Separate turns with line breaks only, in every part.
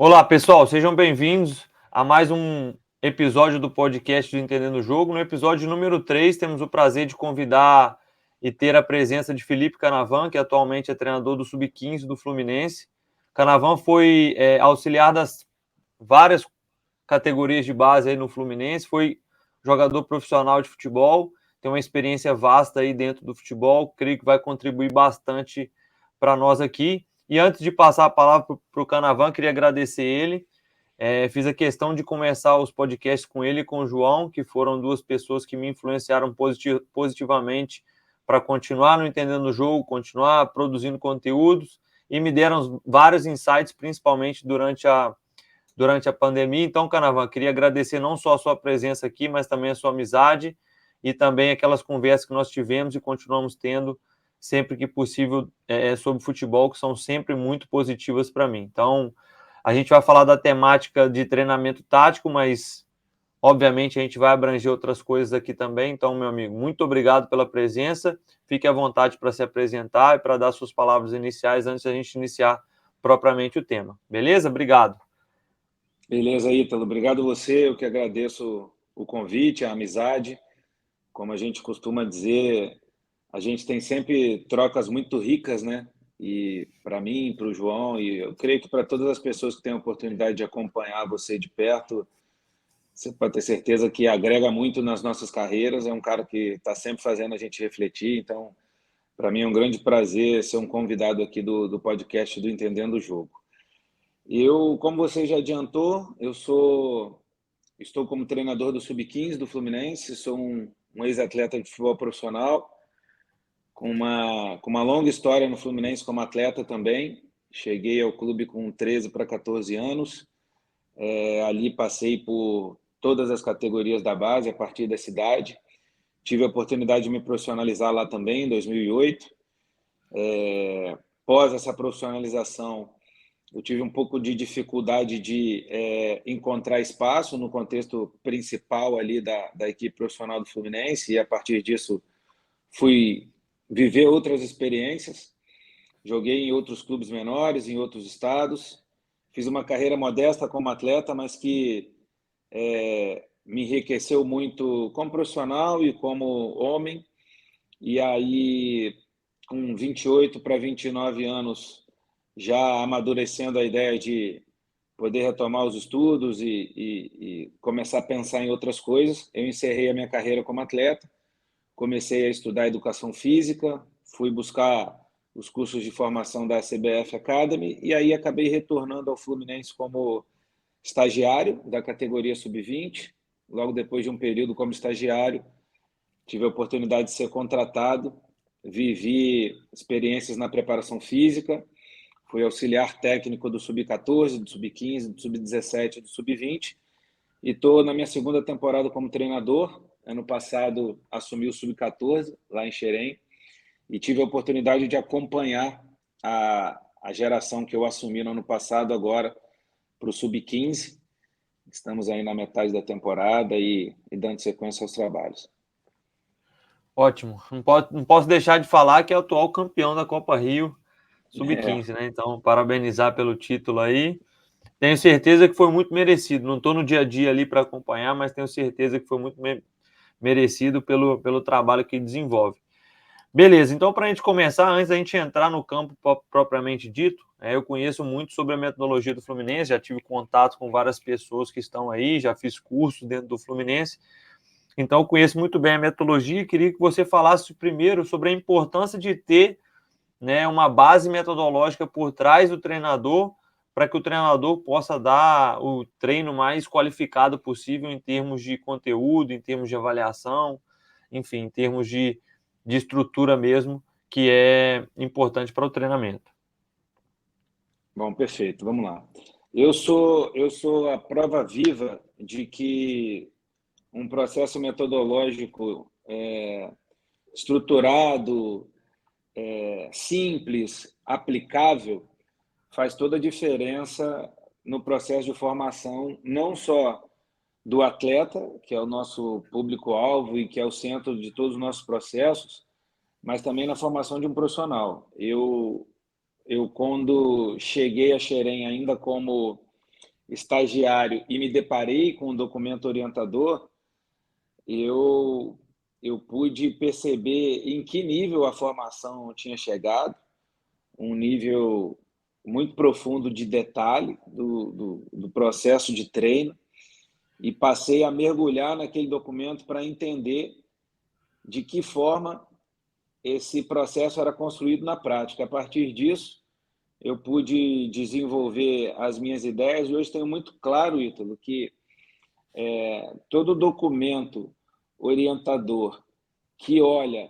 Olá, pessoal, sejam bem-vindos a mais um episódio do podcast do Entendendo o Jogo. No episódio número 3, temos o prazer de convidar e ter a presença de Felipe Canavan, que atualmente é treinador do Sub-15 do Fluminense. Canavan foi auxiliar das várias categorias de base aí no Fluminense, foi jogador profissional de futebol, tem uma experiência vasta aí dentro do futebol, creio que vai contribuir bastante para nós aqui. E antes de passar a palavra para o Canavan, queria agradecer ele. Fiz a questão de começar os podcasts com ele e com o João, que foram duas pessoas que me influenciaram positivamente para continuar no Entendendo o Jogo, continuar produzindo conteúdos e me deram vários insights, principalmente durante a pandemia. Então, Canavan, queria agradecer não só a sua presença aqui, mas também a sua amizade e também aquelas conversas que nós tivemos e continuamos tendo sempre que possível sobre futebol, que são sempre muito positivas para mim. Então, a gente vai falar da temática de treinamento tático, mas obviamente a gente vai abranger outras coisas aqui também. Então, meu amigo, muito obrigado pela presença. Fique à vontade para se apresentar e para dar suas palavras iniciais antes da gente iniciar propriamente o tema. Beleza? Obrigado.
Beleza, Ítalo. Obrigado você. Eu que agradeço o convite, a amizade. Como a gente costuma dizer, a gente tem sempre trocas muito ricas, né? E para mim, para o João, e eu creio que para todas as pessoas que têm a oportunidade de acompanhar você de perto, você pode ter certeza que agrega muito nas nossas carreiras. É um cara que está sempre fazendo a gente refletir. Então, para mim é um grande prazer ser um convidado aqui do podcast do Entendendo o Jogo. Eu, como você já adiantou, estou como treinador do Sub-15 do Fluminense, sou um ex-atleta de futebol profissional, com uma longa história no Fluminense como atleta também. Cheguei ao clube com 13 para 14 anos, ali passei por todas as categorias da base a partir da cidade. Tive a oportunidade de me profissionalizar lá também em 2008. Pós essa profissionalização, eu tive um pouco de dificuldade de encontrar espaço no contexto principal ali da equipe profissional do Fluminense, e a partir disso fui viver outras experiências. Joguei em outros clubes menores, em outros estados. Fiz uma carreira modesta como atleta, mas que me enriqueceu muito como profissional e como homem. E aí, com 28 para 29 anos, já amadurecendo a ideia de poder retomar os estudos e começar a pensar em outras coisas, eu encerrei a minha carreira como atleta, comecei a estudar educação física, fui buscar os cursos de formação da CBF Academy e aí acabei retornando ao Fluminense como estagiário da categoria sub-20. Logo depois de um período como estagiário, tive a oportunidade de ser contratado, vivi experiências na preparação física, fui auxiliar técnico do Sub-14, do Sub-15, do Sub-17 e do Sub-20 e estou na minha segunda temporada como treinador. Ano passado assumi o Sub-14 lá em Xerém e tive a oportunidade de acompanhar a geração que eu assumi no ano passado agora para o Sub-15. Estamos aí na metade da temporada e dando sequência aos trabalhos.
Ótimo. Não posso deixar de falar que é o atual campeão da Copa Rio Sub-15, né? Então, parabenizar pelo título aí. Tenho certeza que foi muito merecido. Não estou no dia a dia ali para acompanhar, mas tenho certeza que foi muito merecido pelo trabalho que desenvolve. Beleza, então para a gente começar, antes da gente entrar no campo propriamente dito, eu conheço muito sobre a metodologia do Fluminense, já tive contato com várias pessoas que estão aí, já fiz cursos dentro do Fluminense, então eu conheço muito bem a metodologia e queria que você falasse primeiro sobre a importância de ter, né, uma base metodológica por trás do treinador, para que o treinador possa dar o treino mais qualificado possível em termos de conteúdo, em termos de avaliação, enfim, em termos de estrutura mesmo, que é importante para o treinamento.
Bom, perfeito. Vamos lá. Eu sou a prova viva de que um processo metodológico estruturado, simples, aplicável, faz toda a diferença no processo de formação, não só do atleta, que é o nosso público-alvo e que é o centro de todos os nossos processos, mas também na formação de um profissional. Eu quando cheguei a Xerém ainda como estagiário e me deparei com o documento orientador, eu pude perceber em que nível a formação tinha chegado, um nível muito profundo de detalhe do processo de treino, e passei a mergulhar naquele documento para entender de que forma esse processo era construído na prática. A partir disso, eu pude desenvolver as minhas ideias e hoje tenho muito claro, Ítalo, que todo documento orientador que olha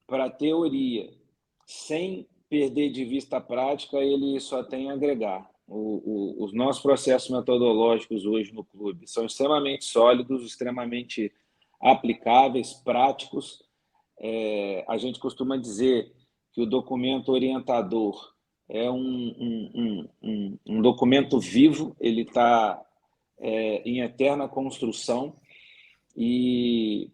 para a teoria sem perder de vista a prática, ele só tem a agregar. Os nossos processos metodológicos hoje no clube são extremamente sólidos, extremamente aplicáveis, práticos. A gente costuma dizer que o documento orientador é um documento vivo, ele está em eterna construção e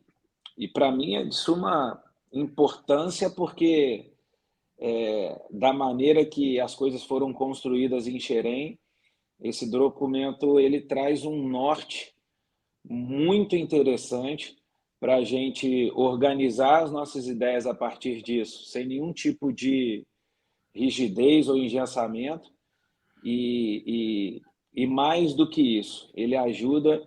para mim é de suma importância porque da maneira que as coisas foram construídas em Xerém, esse documento ele traz um norte muito interessante para a gente organizar as nossas ideias a partir disso, sem nenhum tipo de rigidez ou engessamento. E mais do que isso, ele ajuda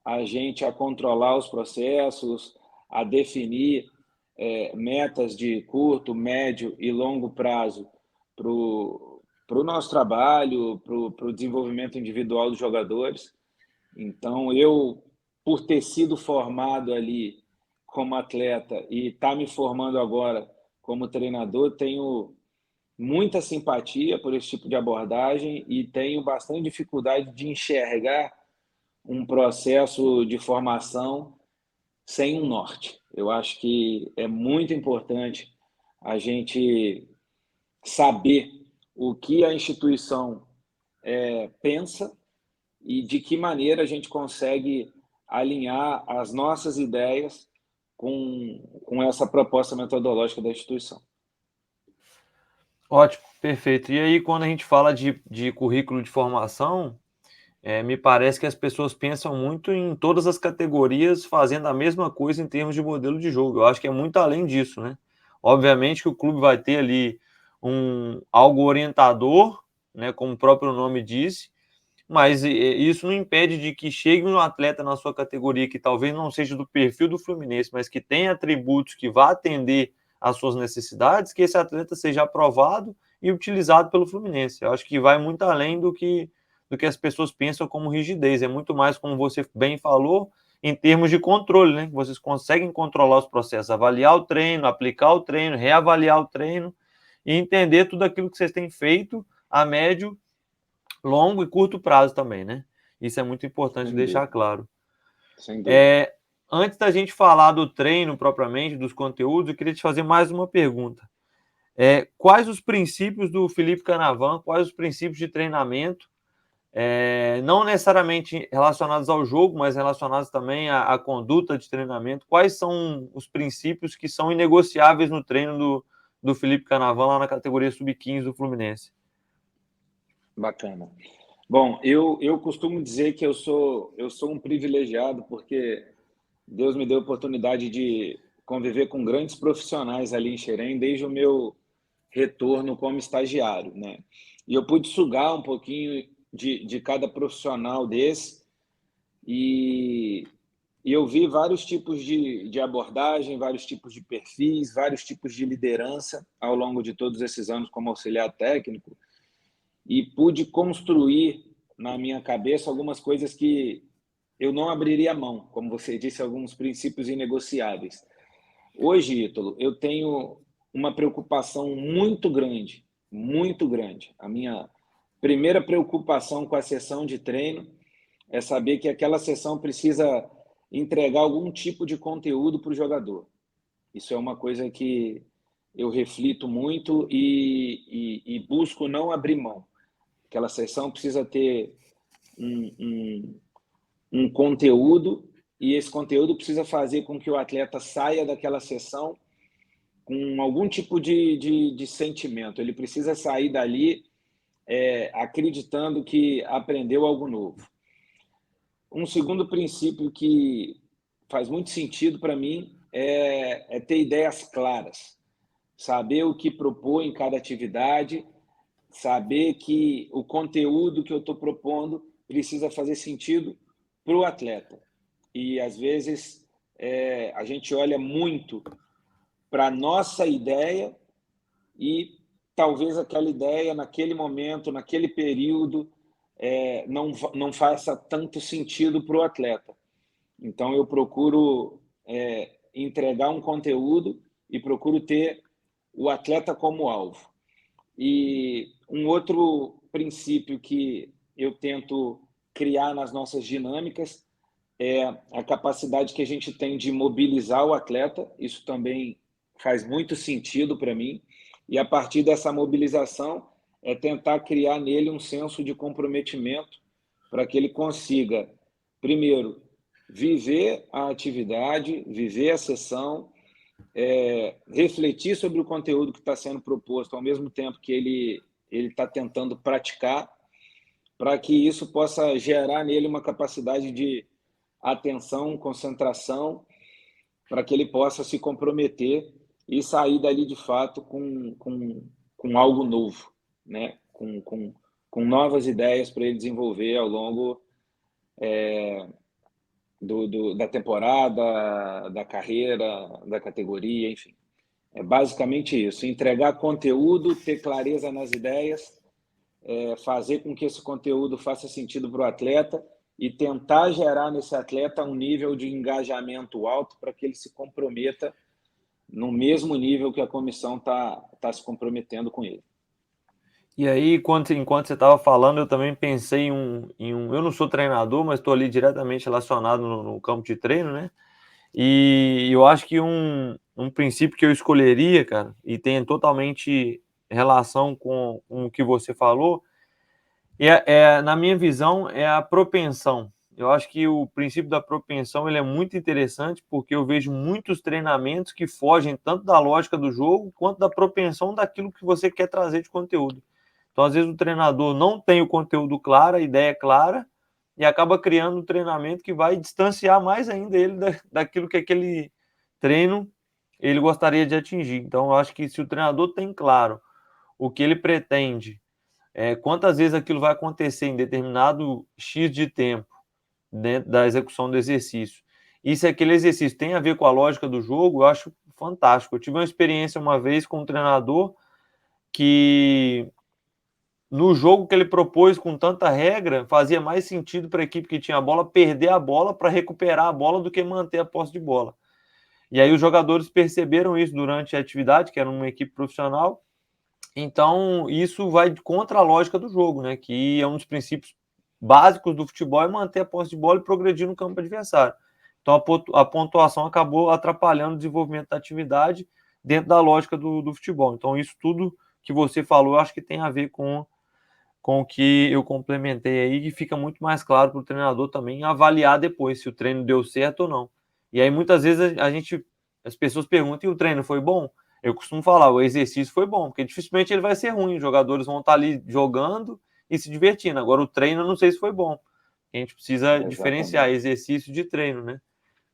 a gente a controlar os processos, a definir metas de curto, médio e longo prazo para o nosso trabalho, para o desenvolvimento individual dos jogadores. Então, eu, por ter sido formado ali como atleta e estar me formando agora como treinador, tenho muita simpatia por esse tipo de abordagem e tenho bastante dificuldade de enxergar um processo de formação sem um norte. Eu acho que é muito importante a gente saber o que a instituição pensa e de que maneira a gente consegue alinhar as nossas ideias com essa proposta metodológica da instituição.
Ótimo, perfeito. E aí, quando a gente fala de currículo de formação, me parece que as pessoas pensam muito em todas as categorias fazendo a mesma coisa em termos de modelo de jogo. Eu acho que é muito além disso, né? Obviamente que o clube vai ter ali algo orientador, né, como o próprio nome diz, mas isso não impede de que chegue um atleta na sua categoria que talvez não seja do perfil do Fluminense, mas que tenha atributos que vá atender às suas necessidades, que esse atleta seja aprovado e utilizado pelo Fluminense. Eu acho que vai muito além do que as pessoas pensam como rigidez. É muito mais, como você bem falou, em termos de controle, né? Vocês conseguem controlar os processos, avaliar o treino, aplicar o treino, reavaliar o treino e entender tudo aquilo que vocês têm feito a médio, longo e curto prazo também, né? Isso é muito importante deixar claro.
Sem dúvida.
Antes da gente falar do treino propriamente, dos conteúdos, eu queria te fazer mais uma pergunta. Quais os princípios do Felipe Canavan, quais os princípios de treinamento, não necessariamente relacionados ao jogo, mas relacionados também à conduta de treinamento, quais são os princípios que são inegociáveis no treino do Felipe Canavan lá na categoria sub-15 do Fluminense?
Bacana. Bom, eu costumo dizer que eu sou um privilegiado porque Deus me deu a oportunidade de conviver com grandes profissionais ali em Xerém desde o meu retorno como estagiário, né? E eu pude sugar um pouquinho de cada profissional desse e, e eu vi vários tipos de abordagem, vários tipos de perfis, vários tipos de liderança ao longo de todos esses anos como auxiliar técnico e pude construir na minha cabeça algumas coisas que eu não abriria mão, como você disse, alguns princípios inegociáveis. Hoje, Ítalo, eu tenho uma preocupação muito grande, muito grande. A minha primeira preocupação com a sessão de treino é saber que aquela sessão precisa entregar algum tipo de conteúdo para o jogador. Isso é uma coisa que eu reflito muito e busco não abrir mão. Aquela sessão precisa ter um conteúdo e esse conteúdo precisa fazer com que o atleta saia daquela sessão com algum tipo de sentimento. Ele precisa sair dali acreditando que aprendeu algo novo. Um segundo princípio que faz muito sentido para mim é ter ideias claras, saber o que propor em cada atividade, saber que o conteúdo que eu estou propondo precisa fazer sentido para o atleta. E, às vezes, a gente olha muito para a nossa ideia e talvez aquela ideia, naquele momento, naquele período, não faça tanto sentido para o atleta. Então, eu procuro entregar um conteúdo e procuro ter o atleta como alvo. E um outro princípio que eu tento criar nas nossas dinâmicas é a capacidade que a gente tem de mobilizar o atleta. Isso também faz muito sentido para mim. E a partir dessa mobilização é tentar criar nele um senso de comprometimento para que ele consiga, primeiro, viver a atividade, viver a sessão, refletir sobre o conteúdo que está sendo proposto ao mesmo tempo que ele está tentando praticar, para que isso possa gerar nele uma capacidade de atenção, concentração, para que ele possa se comprometer e sair dali de fato com algo novo, né? com novas ideias para ele desenvolver ao longo da temporada, da carreira, da categoria, enfim. É basicamente isso: entregar conteúdo, ter clareza nas ideias, fazer com que esse conteúdo faça sentido para o atleta e tentar gerar nesse atleta um nível de engajamento alto para que ele se comprometa no mesmo nível que a comissão está se comprometendo com ele.
E aí, enquanto você estava falando, eu também pensei eu não sou treinador, mas estou ali diretamente relacionado no campo de treino, né? E eu acho que um princípio que eu escolheria, cara, e tem totalmente relação com o que você falou, na minha visão, é a propensão. Eu acho que o princípio da propensão ele é muito interessante porque eu vejo muitos treinamentos que fogem tanto da lógica do jogo quanto da propensão daquilo que você quer trazer de conteúdo. Então, às vezes, o treinador não tem o conteúdo claro, a ideia clara, e acaba criando um treinamento que vai distanciar mais ainda ele daquilo que aquele treino ele gostaria de atingir. Então, eu acho que se o treinador tem claro o que ele pretende, quantas vezes aquilo vai acontecer em determinado X de tempo dentro da execução do exercício, e se aquele exercício tem a ver com a lógica do jogo, eu acho fantástico. Eu tive uma experiência uma vez com um treinador que no jogo que ele propôs com tanta regra, fazia mais sentido para a equipe que tinha a bola perder a bola para recuperar a bola do que manter a posse de bola. E aí os jogadores perceberam isso durante a atividade, que era uma equipe profissional. Então, isso vai contra a lógica do jogo, né? Que é um dos princípios básicos do futebol, é manter a posse de bola e progredir no campo adversário. Então, a pontuação acabou atrapalhando o desenvolvimento da atividade dentro da lógica do futebol. Então, isso tudo que você falou, eu acho que tem a ver com o que eu complementei aí, que fica muito mais claro para o treinador também avaliar depois se o treino deu certo ou não. E aí, muitas vezes, as pessoas perguntam, e o treino foi bom? Eu costumo falar, o exercício foi bom, porque dificilmente ele vai ser ruim, os jogadores vão estar ali jogando e se divertindo. Agora, o treino, eu não sei se foi bom. A gente precisa diferenciar exercício de treino, né?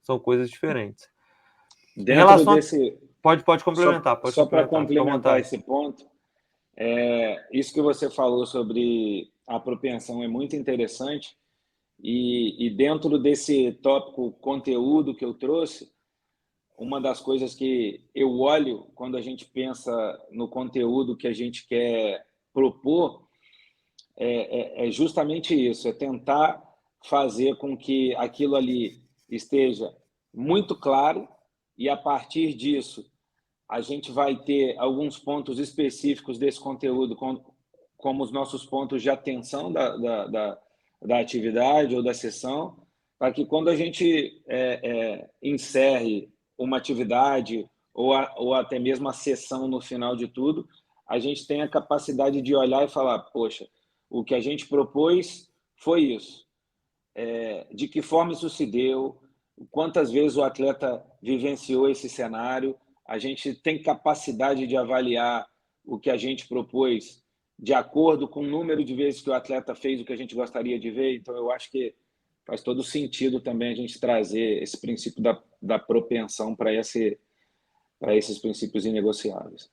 São coisas diferentes. Em
Dentro
relação a...
desse...
Pode complementar,
Só para
fica à
complementar
vontade.
esse ponto, isso que você falou sobre a propensão é muito interessante, e dentro desse tópico conteúdo que eu trouxe, uma das coisas que eu olho quando a gente pensa no conteúdo que a gente quer propor é justamente isso, é tentar fazer com que aquilo ali esteja muito claro e, a partir disso, a gente vai ter alguns pontos específicos desse conteúdo, como os nossos pontos de atenção da atividade ou da sessão, para que quando a gente encerre uma atividade ou até mesmo a sessão no final de tudo, a gente tenha a capacidade de olhar e falar, poxa, o que a gente propôs foi isso. De que forma isso se deu, quantas vezes o atleta vivenciou esse cenário, a gente tem capacidade de avaliar o que a gente propôs de acordo com o número de vezes que o atleta fez o que a gente gostaria de ver. Então, eu acho que faz todo sentido também a gente trazer esse princípio da propensão para esses princípios inegociáveis.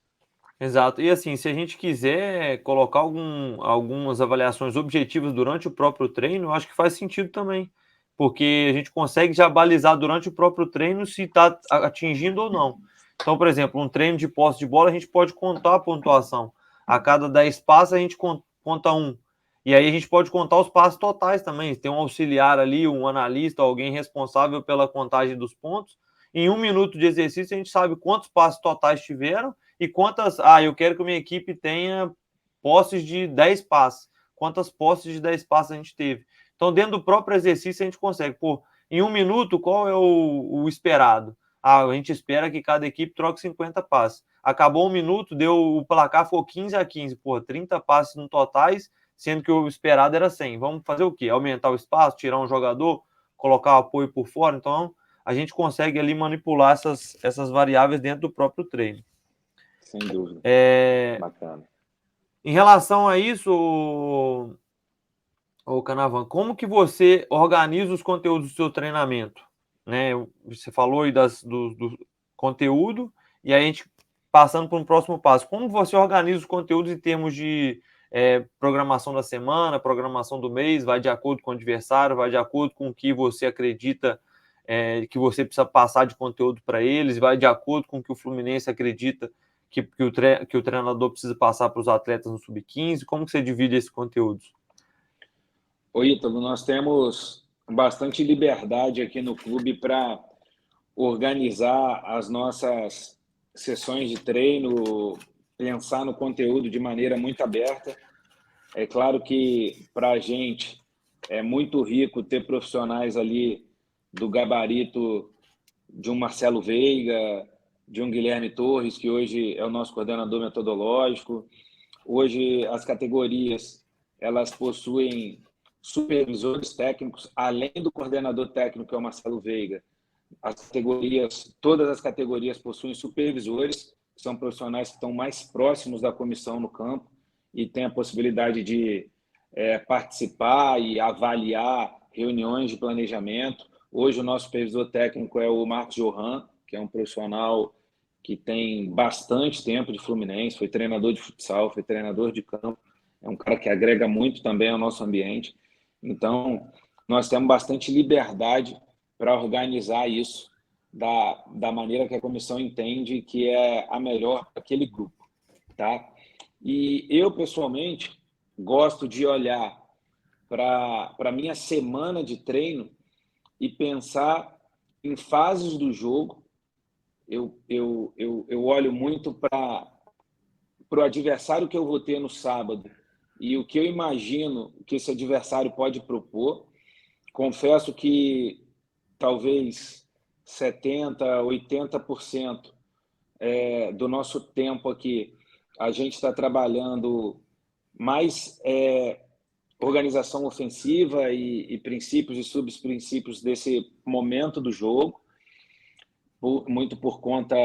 Exato. E assim, se a gente quiser colocar algumas avaliações objetivas durante o próprio treino, eu acho que faz sentido também. Porque a gente consegue já balizar durante o próprio treino se está atingindo ou não. Então, por exemplo, um treino de posse de bola, a gente pode contar a pontuação. A cada 10 passos, a gente conta um. E aí a gente pode contar os passos totais também. Tem um auxiliar ali, um analista, alguém responsável pela contagem dos pontos. Em 1 minuto de exercício, a gente sabe quantos passos totais tiveram e quantas. Ah, eu quero que a minha equipe tenha posses de 10 passes. Quantas posses de 10 passes a gente teve? Então, dentro do próprio exercício, a gente consegue. Pô, em 1 minuto, qual é o esperado? Ah, a gente espera que cada equipe troque 50 passes. Acabou 1 minuto, deu o placar foi 15-15. Pô, 30 passes no totais, sendo que o esperado era 100. Vamos fazer o quê? Aumentar o espaço, tirar um jogador, colocar o apoio por fora? Então, a gente consegue ali manipular essas variáveis dentro do próprio treino.
Sem dúvida.
Bacana. Em relação a isso, o Canavan, como que você organiza os conteúdos do seu treinamento? Né? Você falou aí do conteúdo, e aí a gente passando para um próximo passo. Como você organiza os conteúdos em termos de programação da semana, programação do mês, vai de acordo com o adversário, vai de acordo com o que você acredita que você precisa passar de conteúdo para eles, vai de acordo com o que o Fluminense acredita que o treinador precisa passar para os atletas no Sub-15? Como que você divide esses conteúdos?
Ô, Ítalo, nós temos bastante liberdade aqui no clube para organizar as nossas sessões de treino, pensar no conteúdo de maneira muito aberta. É claro que para a gente é muito rico ter profissionais ali do gabarito de um Marcelo Veiga, de um Guilherme Torres, que hoje é o nosso coordenador metodológico. Hoje as categorias elas possuem supervisores técnicos, além do coordenador técnico, que é o Marcelo Veiga. Todas as categorias possuem supervisores, que são profissionais que estão mais próximos da comissão no campo e têm a possibilidade de participar e avaliar reuniões de planejamento. Hoje o nosso supervisor técnico é o Marcos Johan, que é um profissional que tem bastante tempo de Fluminense, foi treinador de futsal, foi treinador de campo, é um cara que agrega muito também ao nosso ambiente. Então, nós temos bastante liberdade para organizar isso da maneira que a comissão entende que é a melhor para aquele grupo, tá? E eu, pessoalmente, gosto de olhar para a minha semana de treino e pensar em fases do jogo. Eu olho muito para o adversário que eu vou ter no sábado e o que eu imagino que esse adversário pode propor. Confesso que talvez 70%, 80% do nosso tempo aqui a gente está trabalhando mais organização ofensiva e princípios e subprincípios desse momento do jogo, muito por conta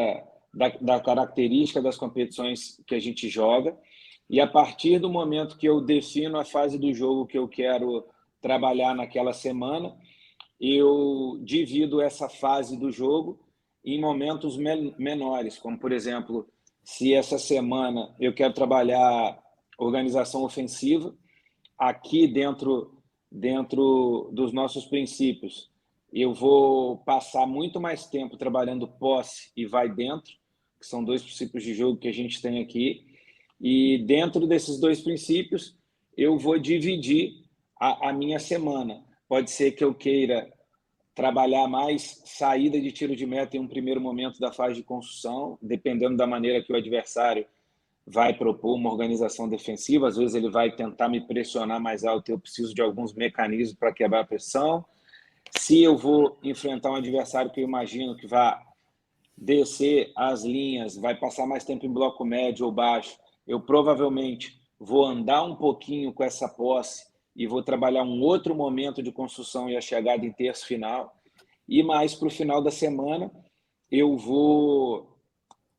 da característica das competições que a gente joga. E a partir do momento que eu defino a fase do jogo que eu quero trabalhar naquela semana, eu divido essa fase do jogo em momentos menores, como, por exemplo, se essa semana eu quero trabalhar organização ofensiva, aqui dentro dos nossos princípios, eu vou passar muito mais tempo trabalhando posse e vai dentro, que são dois princípios de jogo que a gente tem aqui. E dentro desses dois princípios, eu vou dividir a minha semana. Pode ser que eu queira trabalhar mais saída de tiro de meta em um primeiro momento da fase de construção, dependendo da maneira que o adversário vai propor uma organização defensiva. Às vezes ele vai tentar me pressionar mais alto, eu preciso de alguns mecanismos para quebrar a pressão. Se eu vou enfrentar um adversário que eu imagino que vai descer as linhas, vai passar mais tempo em bloco médio ou baixo, eu provavelmente vou andar um pouquinho com essa posse e vou trabalhar um outro momento de construção e a chegada em terço final. E mais para o final da semana, eu vou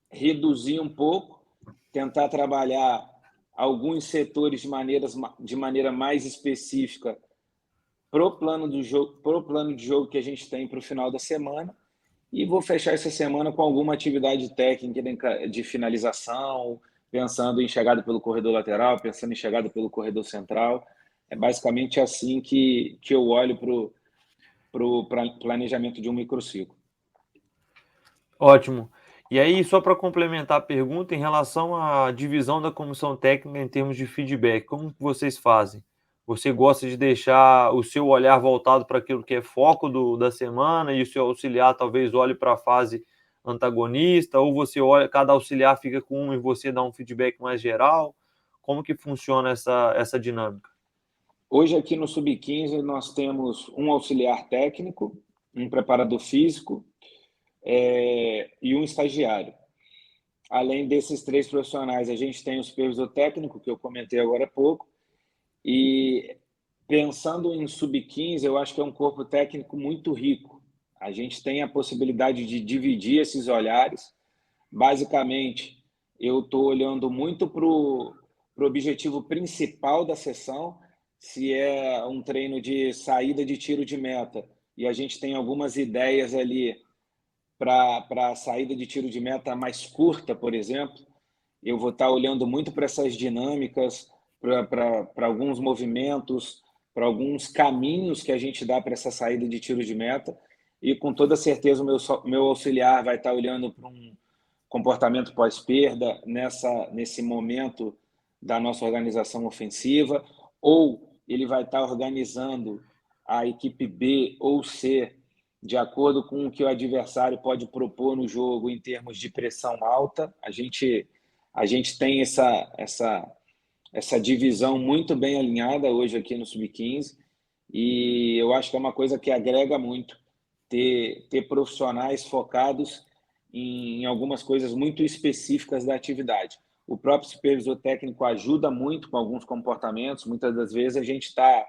reduzir um pouco, tentar trabalhar alguns setores de maneira mais específica pro plano de jogo que a gente tem para o final da semana, e vou fechar essa semana com alguma atividade técnica de finalização, pensando em chegada pelo corredor lateral, pensando em chegada pelo corredor central. É basicamente assim que eu olho para o planejamento de um microciclo.
Ótimo. E aí, só para complementar a pergunta, em relação à divisão da comissão técnica em termos de feedback, como que vocês fazem? Você gosta de deixar o seu olhar voltado para aquilo que é foco da semana e o seu auxiliar talvez olhe para a fase antagonista, ou você olha, cada auxiliar fica com um e você dá um feedback mais geral? Como que funciona essa dinâmica?
Hoje aqui no Sub-15 nós temos um auxiliar técnico, um preparador físico e um estagiário. Além desses 3 profissionais, a gente tem o supervisor técnico, que eu comentei agora há pouco, e pensando em Sub-15, eu acho que é um corpo técnico muito rico. A gente tem a possibilidade de dividir esses olhares. Basicamente, eu estou olhando muito para o objetivo principal da sessão, se é um treino de saída de tiro de meta, e a gente tem algumas ideias ali para a saída de tiro de meta mais curta, por exemplo. Eu vou estar olhando muito para essas dinâmicas, para alguns movimentos, para alguns caminhos que a gente dá para essa saída de tiro de meta, e com toda certeza o meu auxiliar vai estar olhando para um comportamento pós-perda nesse momento da nossa organização ofensiva, ou ele vai estar organizando a equipe B ou C de acordo com o que o adversário pode propor no jogo em termos de pressão alta. A gente tem essa divisão muito bem alinhada hoje aqui no Sub-15, e eu acho que é uma coisa que agrega muito ter profissionais focados em algumas coisas muito específicas da atividade. O próprio supervisor técnico ajuda muito com alguns comportamentos. Muitas das vezes a gente está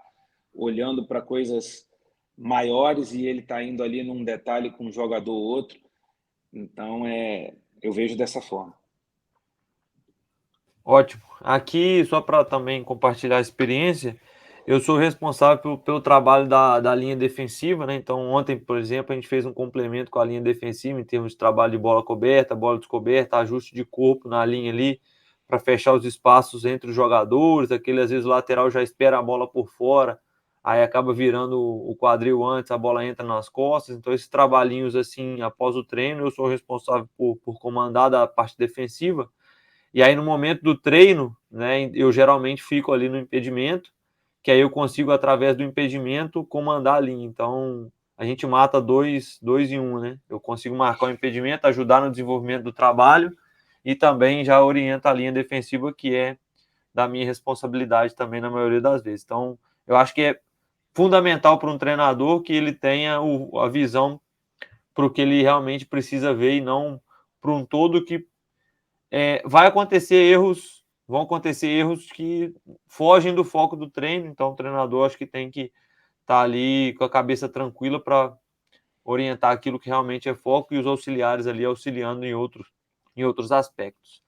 olhando para coisas maiores e ele está indo ali num detalhe com um jogador ou outro. Então, eu vejo dessa forma.
Ótimo. Aqui, só para também compartilhar a experiência, eu sou responsável pelo trabalho da linha defensiva, né? Então, ontem, por exemplo, a gente fez um complemento com a linha defensiva em termos de trabalho de bola coberta, bola descoberta, ajuste de corpo na linha ali, para fechar os espaços entre os jogadores. Aquele, às vezes, o lateral já espera a bola por fora, aí acaba virando o quadril antes, a bola entra nas costas. Então, esses trabalhinhos, assim, após o treino, eu sou responsável por comandar da parte defensiva. E aí, no momento do treino, né, eu geralmente fico ali no impedimento, que aí eu consigo, através do impedimento, comandar a linha. Então, a gente mata dois em um, né? Eu consigo marcar o impedimento, ajudar no desenvolvimento do trabalho e também já orienta a linha defensiva, que é da minha responsabilidade também na maioria das vezes. Então, eu acho que é fundamental para um treinador que ele tenha a visão para o que ele realmente precisa ver e não para um todo que vão acontecer erros que fogem do foco do treino, então o treinador acho que tem que estar ali com a cabeça tranquila para orientar aquilo que realmente é foco e os auxiliares ali auxiliando em outros aspectos.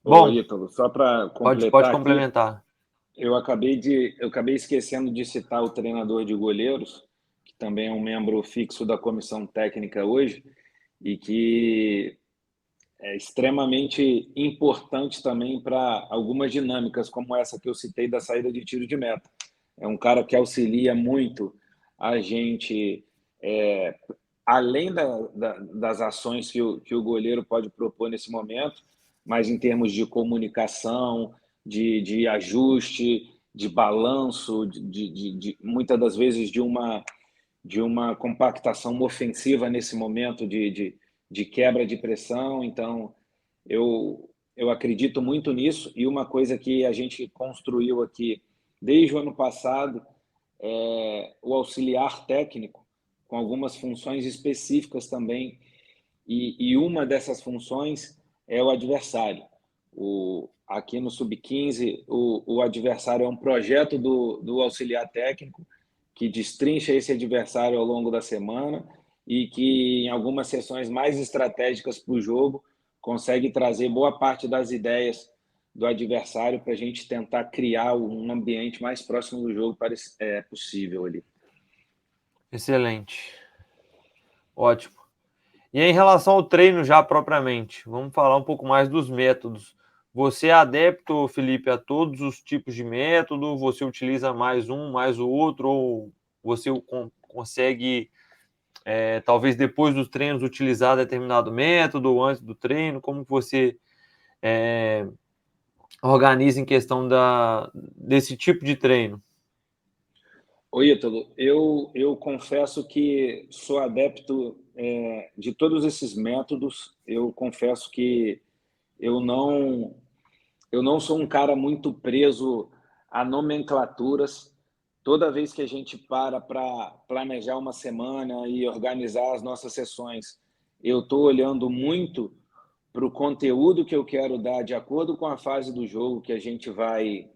Ô,
Bom,
Ítalo, só para
pode
completar aqui,
complementar.
eu acabei esquecendo de citar o treinador de goleiros, que também é um membro fixo da comissão técnica hoje, e que é extremamente importante também para algumas dinâmicas, como essa que eu citei da saída de tiro de meta. É um cara que auxilia muito a gente, além das ações que o goleiro pode propor nesse momento, mas em termos de comunicação, de ajuste, de balanço, muitas das vezes de uma compactação ofensiva nesse momento de quebra de pressão. Então, eu acredito muito nisso, e uma coisa que a gente construiu aqui desde o ano passado é o auxiliar técnico, com algumas funções específicas também, e uma dessas funções é o adversário. Aqui no Sub-15, o adversário é um projeto do auxiliar técnico, que destrincha esse adversário ao longo da semana e que, em algumas sessões mais estratégicas para o jogo, consegue trazer boa parte das ideias do adversário para a gente tentar criar um ambiente mais próximo do jogo possível ali.
Excelente. Ótimo. E em relação ao treino já propriamente, vamos falar um pouco mais dos métodos. Você é adepto, Felipe, a todos os tipos de método? Você utiliza mais um, mais o outro? Ou você consegue, talvez depois dos treinos, utilizar determinado método ou antes do treino? Como você organiza em questão desse tipo de treino?
Oi, Ítalo, eu confesso que sou adepto de todos esses métodos. Eu confesso que eu não sou um cara muito preso a nomenclaturas. Toda vez que a gente para planejar uma semana e organizar as nossas sessões, eu estou olhando muito para o conteúdo que eu quero dar de acordo com a fase do jogo que a gente vai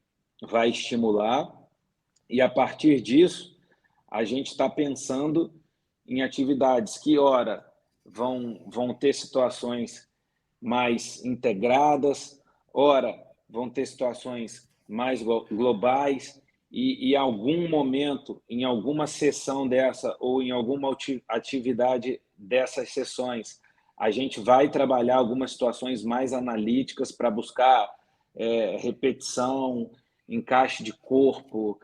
estimular. E a partir disso, a gente está pensando em atividades que, ora, vão ter situações mais integradas, ora, vão ter situações mais globais, e em algum momento, em alguma sessão dessa ou em alguma atividade dessas sessões, a gente vai trabalhar algumas situações mais analíticas para buscar repetição, encaixe de corpo,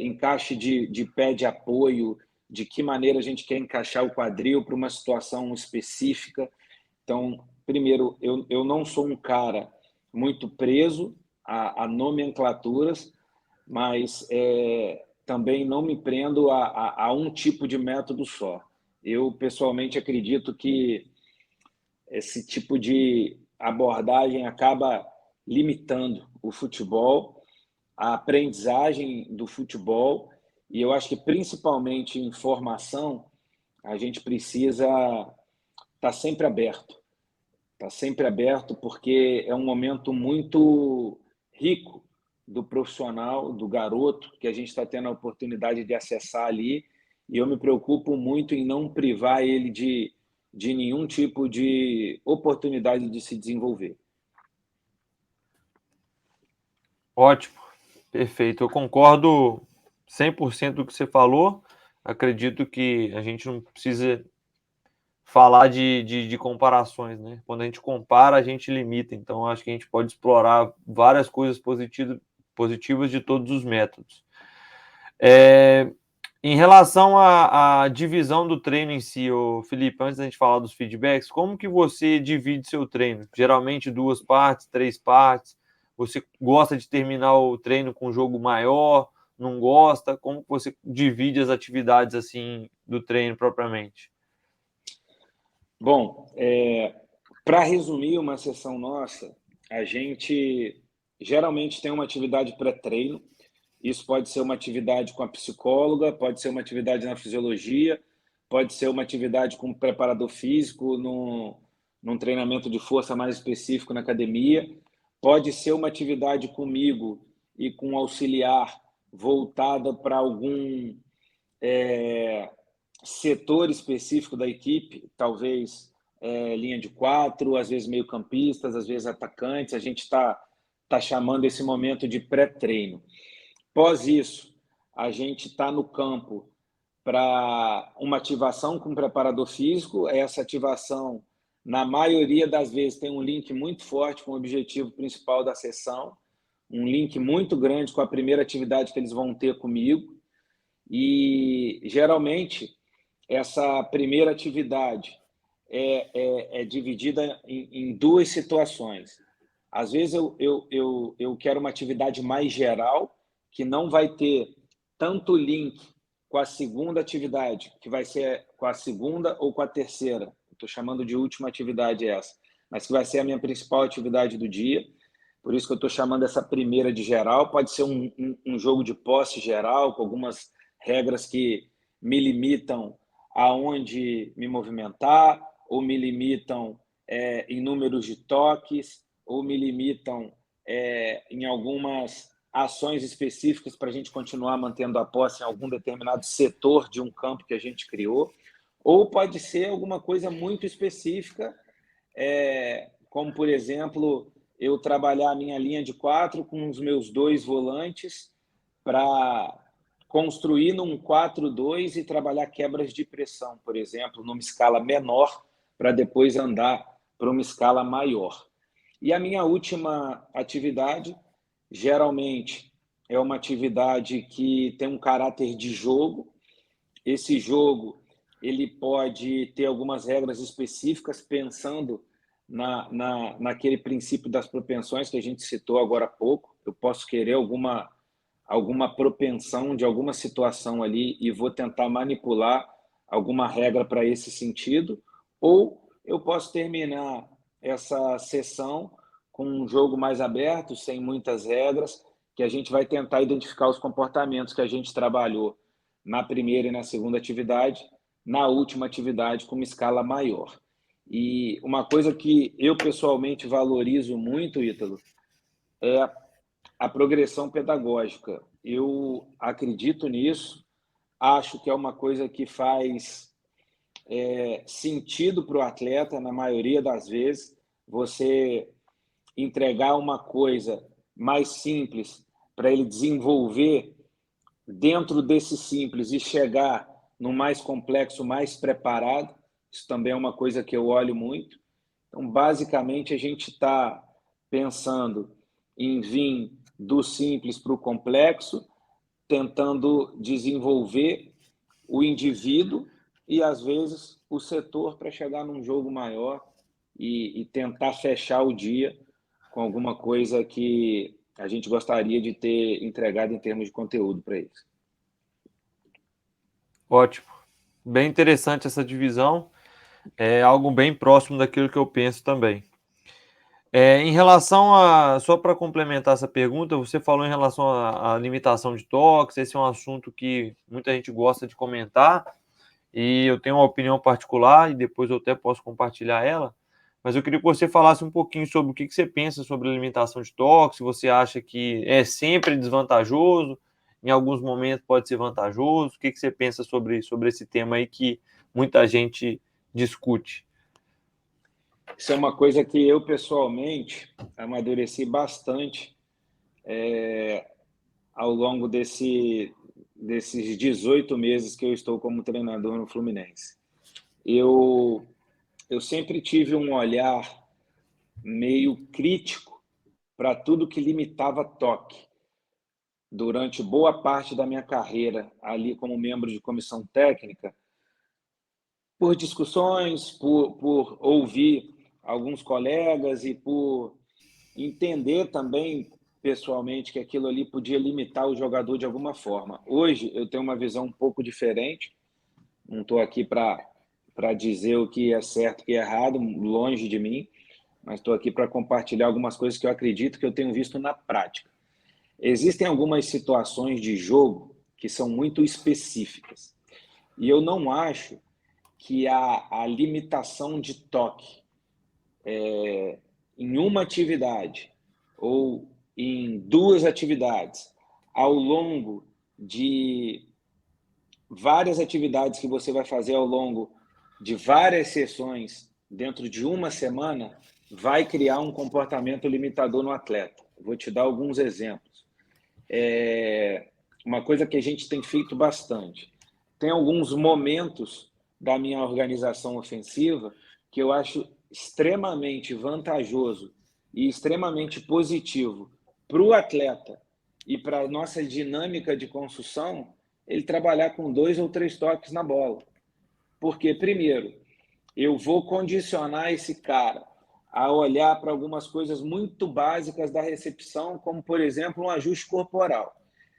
encaixe de pé de apoio, de que maneira a gente quer encaixar o quadril para uma situação específica. Então, primeiro, eu não sou um cara muito preso a nomenclaturas, mas também não me prendo a um tipo de método só. Eu, pessoalmente, acredito que esse tipo de abordagem acaba limitando o futebol, a aprendizagem do futebol, e eu acho que, principalmente em formação, a gente precisa estar sempre aberto. Está sempre aberto porque é um momento muito rico do profissional, do garoto, que a gente está tendo a oportunidade de acessar ali, e eu me preocupo muito em não privar ele de nenhum tipo de oportunidade de se desenvolver.
Ótimo, perfeito. Eu concordo 100% do que você falou. Acredito que a gente não precisa falar de comparações, né? Quando a gente compara, a gente limita. Então, acho que a gente pode explorar várias coisas positivas de todos os métodos. Em relação à divisão do treino em si, Felipe, antes da gente falar dos feedbacks, como que você divide seu treino? Geralmente 2 partes, 3 partes? Você gosta de terminar o treino com um jogo maior? Não gosta? Como que você divide as atividades assim do treino propriamente?
Bom, para resumir uma sessão nossa, a gente geralmente tem uma atividade pré-treino. Isso pode ser uma atividade com a psicóloga, pode ser uma atividade na fisiologia, pode ser uma atividade com o preparador físico num treinamento de força mais específico na academia, pode ser uma atividade comigo e com um auxiliar voltada para algum setor específico da equipe, talvez linha de 4, às vezes meio-campistas, às vezes atacantes. A gente tá chamando esse momento de pré-treino. Pós isso, a gente está no campo para uma ativação com o preparador físico. Essa ativação, na maioria das vezes, tem um link muito forte com o objetivo principal da sessão, um link muito grande com a primeira atividade que eles vão ter comigo. E, geralmente, essa primeira atividade é dividida em 2 situações. Às vezes, eu quero uma atividade mais geral, que não vai ter tanto link com a segunda atividade, que vai ser com a segunda ou com a terceira. Estou chamando de última atividade essa, mas que vai ser a minha principal atividade do dia. Por isso que eu estou chamando essa primeira de geral. Pode ser um jogo de posse geral, com algumas regras que me limitam aonde me movimentar, ou me limitam em números de toques, ou me limitam em algumas ações específicas para a gente continuar mantendo a posse em algum determinado setor de um campo que a gente criou, ou pode ser alguma coisa muito específica, como, por exemplo, eu trabalhar a minha linha de 4 com os meus 2 volantes para construir num 4-2 e trabalhar quebras de pressão, por exemplo, numa escala menor, para depois andar para uma escala maior. E a minha última atividade, geralmente, é uma atividade que tem um caráter de jogo. Esse jogo ele pode ter algumas regras específicas, pensando naquele princípio das propensões que a gente citou agora há pouco. Eu posso querer alguma propensão de alguma situação ali e vou tentar manipular alguma regra para esse sentido, ou eu posso terminar essa sessão com um jogo mais aberto, sem muitas regras, que a gente vai tentar identificar os comportamentos que a gente trabalhou na primeira e na segunda atividade, na última atividade com uma escala maior. E uma coisa que eu pessoalmente valorizo muito, Ítalo, é a progressão pedagógica. Eu acredito nisso, acho que é uma coisa que faz sentido para o atleta, na maioria das vezes, você entregar uma coisa mais simples para ele desenvolver dentro desse simples e chegar no mais complexo, mais preparado. Isso também é uma coisa que eu olho muito. Então, basicamente, a gente está pensando em vir do simples para o complexo, tentando desenvolver o indivíduo e, às vezes, o setor para chegar num jogo maior e tentar fechar o dia com alguma coisa que a gente gostaria de ter entregado em termos de conteúdo para eles.
Ótimo. Bem interessante essa divisão. É algo bem próximo daquilo que eu penso também. Em relação a, só para complementar essa pergunta, você falou em relação à limitação de toques, esse é um assunto que muita gente gosta de comentar, e eu tenho uma opinião particular, e depois eu até posso compartilhar ela, mas eu queria que você falasse um pouquinho sobre o que você pensa sobre a limitação de toques, se você acha que é sempre desvantajoso, em alguns momentos pode ser vantajoso, o que você pensa sobre esse tema aí que muita gente discute?
Isso é uma coisa que eu, pessoalmente, amadureci bastante ao longo desses 18 meses que eu estou como treinador no Fluminense. Eu sempre tive um olhar meio crítico para tudo que limitava toque. Durante boa parte da minha carreira ali como membro de comissão técnica, por discussões, por ouvir alguns colegas e por entender também pessoalmente que aquilo ali podia limitar o jogador de alguma forma. Hoje eu tenho uma visão um pouco diferente, não estou aqui para dizer o que é certo e o que é errado, longe de mim, mas estou aqui para compartilhar algumas coisas que eu acredito que eu tenho visto na prática. Existem algumas situações de jogo que são muito específicas, e eu não acho que a limitação de toque em uma atividade ou em duas atividades ao longo de várias atividades que você vai fazer ao longo de várias sessões dentro de uma semana vai criar um comportamento limitador no atleta. Vou te dar alguns exemplos. Uma coisa que a gente tem feito bastante. Tem alguns momentos da minha organização ofensiva que eu acho extremamente vantajoso e extremamente positivo para o atleta e para a nossa dinâmica de construção, ele trabalhar com 2 ou 3 toques na bola. Porque, primeiro, eu vou condicionar esse cara a olhar para algumas coisas muito básicas da recepção, como, por exemplo, um ajuste corporal.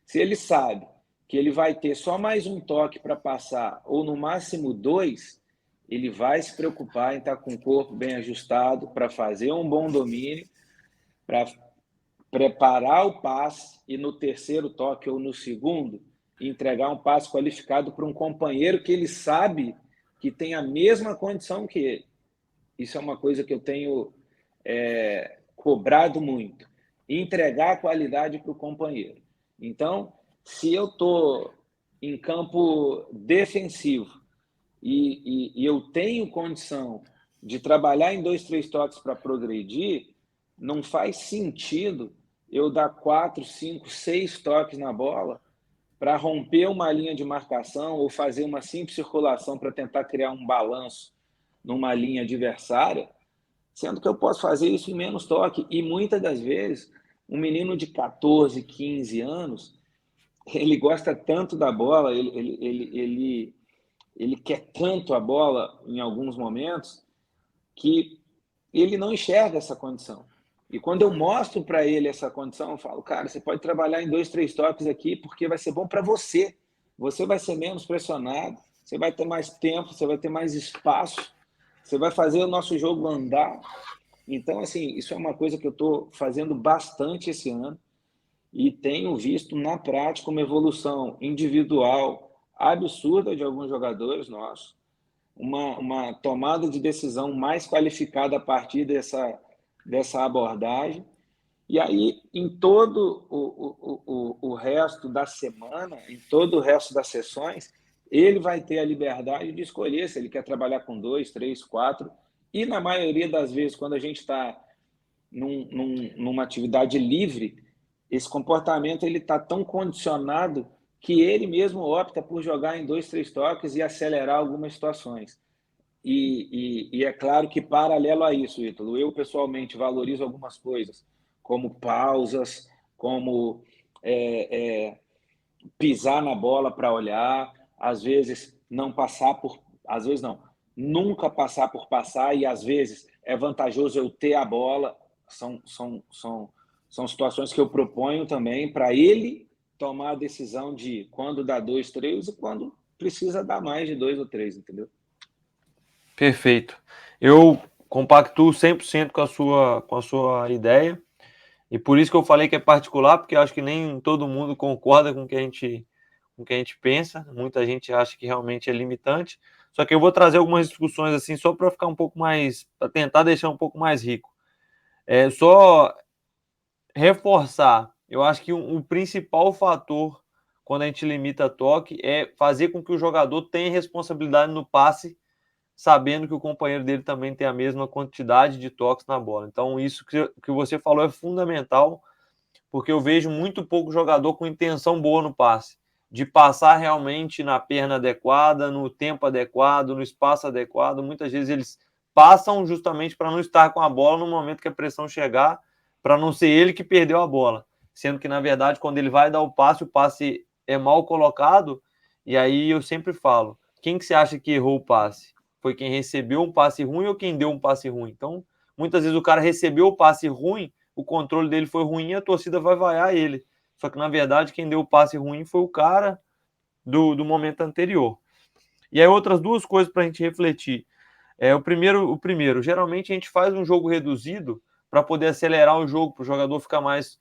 Se ele sabe que ele vai ter só mais um toque para passar, ou no máximo 2, ele vai se preocupar em estar com o corpo bem ajustado para fazer um bom domínio, para preparar o passe e no terceiro toque ou no segundo, entregar um passe qualificado para um companheiro que ele sabe que tem a mesma condição que ele. Isso é uma coisa que eu tenho cobrado muito. Entregar a qualidade para o companheiro. Então, se eu estou em campo defensivo e eu tenho condição de trabalhar em 2, 3 toques para progredir, não faz sentido eu dar 4, 5, 6 toques na bola para romper uma linha de marcação ou fazer uma simples circulação para tentar criar um balanço numa linha adversária, sendo que eu posso fazer isso em menos toque. E muitas das vezes, um menino de 14, 15 anos, ele gosta tanto da bola, ele quer tanto a bola em alguns momentos, que ele não enxerga essa condição. E quando eu mostro para ele essa condição, eu falo, cara, você pode trabalhar em 2, 3 toques aqui, porque vai ser bom para você. Você vai ser menos pressionado, você vai ter mais tempo, você vai ter mais espaço, você vai fazer o nosso jogo andar. Então, assim, isso é uma coisa que eu estou fazendo bastante esse ano e tenho visto na prática uma evolução individual absurda de alguns jogadores nossos, uma tomada de decisão mais qualificada a partir dessa abordagem. E aí, em todo o resto da semana, em todo o resto das sessões, ele vai ter a liberdade de escolher se ele quer trabalhar com 2, 3, 4. E na maioria das vezes, quando a gente está numa atividade livre, esse comportamento ele está tão condicionado que ele mesmo opta por jogar em 2, 3 toques e acelerar algumas situações. E é claro que, paralelo a isso, Ítalo, eu pessoalmente valorizo algumas coisas, como pausas, como pisar na bola para olhar, às vezes não passar por. Às vezes não, nunca passar por passar, e às vezes é vantajoso eu ter a bola. São situações que eu proponho também para ele tomar a decisão de quando dá 2, 3 e quando precisa dar mais de 2 ou 3, entendeu?
Perfeito. Eu compactuo 100% com a sua ideia, e por isso que eu falei que é particular, porque eu acho que nem todo mundo concorda com o que a gente pensa, muita gente acha que realmente é limitante, só que eu vou trazer algumas discussões assim, só para ficar um pouco mais, para tentar deixar um pouco mais rico. Só reforçar, eu acho que o principal fator quando a gente limita toque é fazer com que o jogador tenha responsabilidade no passe, sabendo que o companheiro dele também tem a mesma quantidade de toques na bola. Então, isso que você falou é fundamental, porque eu vejo muito pouco jogador com intenção boa no passe, de passar realmente na perna adequada, no tempo adequado, no espaço adequado. Muitas vezes eles passam justamente para não estar com a bola no momento que a pressão chegar, para não ser ele que perdeu a bola. Sendo que, na verdade, quando ele vai dar o passe é mal colocado, e aí eu sempre falo, quem que você acha que errou o passe? Foi quem recebeu um passe ruim ou quem deu um passe ruim? Então, muitas vezes o cara recebeu o passe ruim, o controle dele foi ruim e a torcida vai vaiar ele. Só que, na verdade, quem deu o passe ruim foi o cara do momento anterior. E aí, outras duas coisas para a gente refletir. O primeiro, geralmente a gente faz um jogo reduzido para poder acelerar o jogo, para o jogador ficar mais.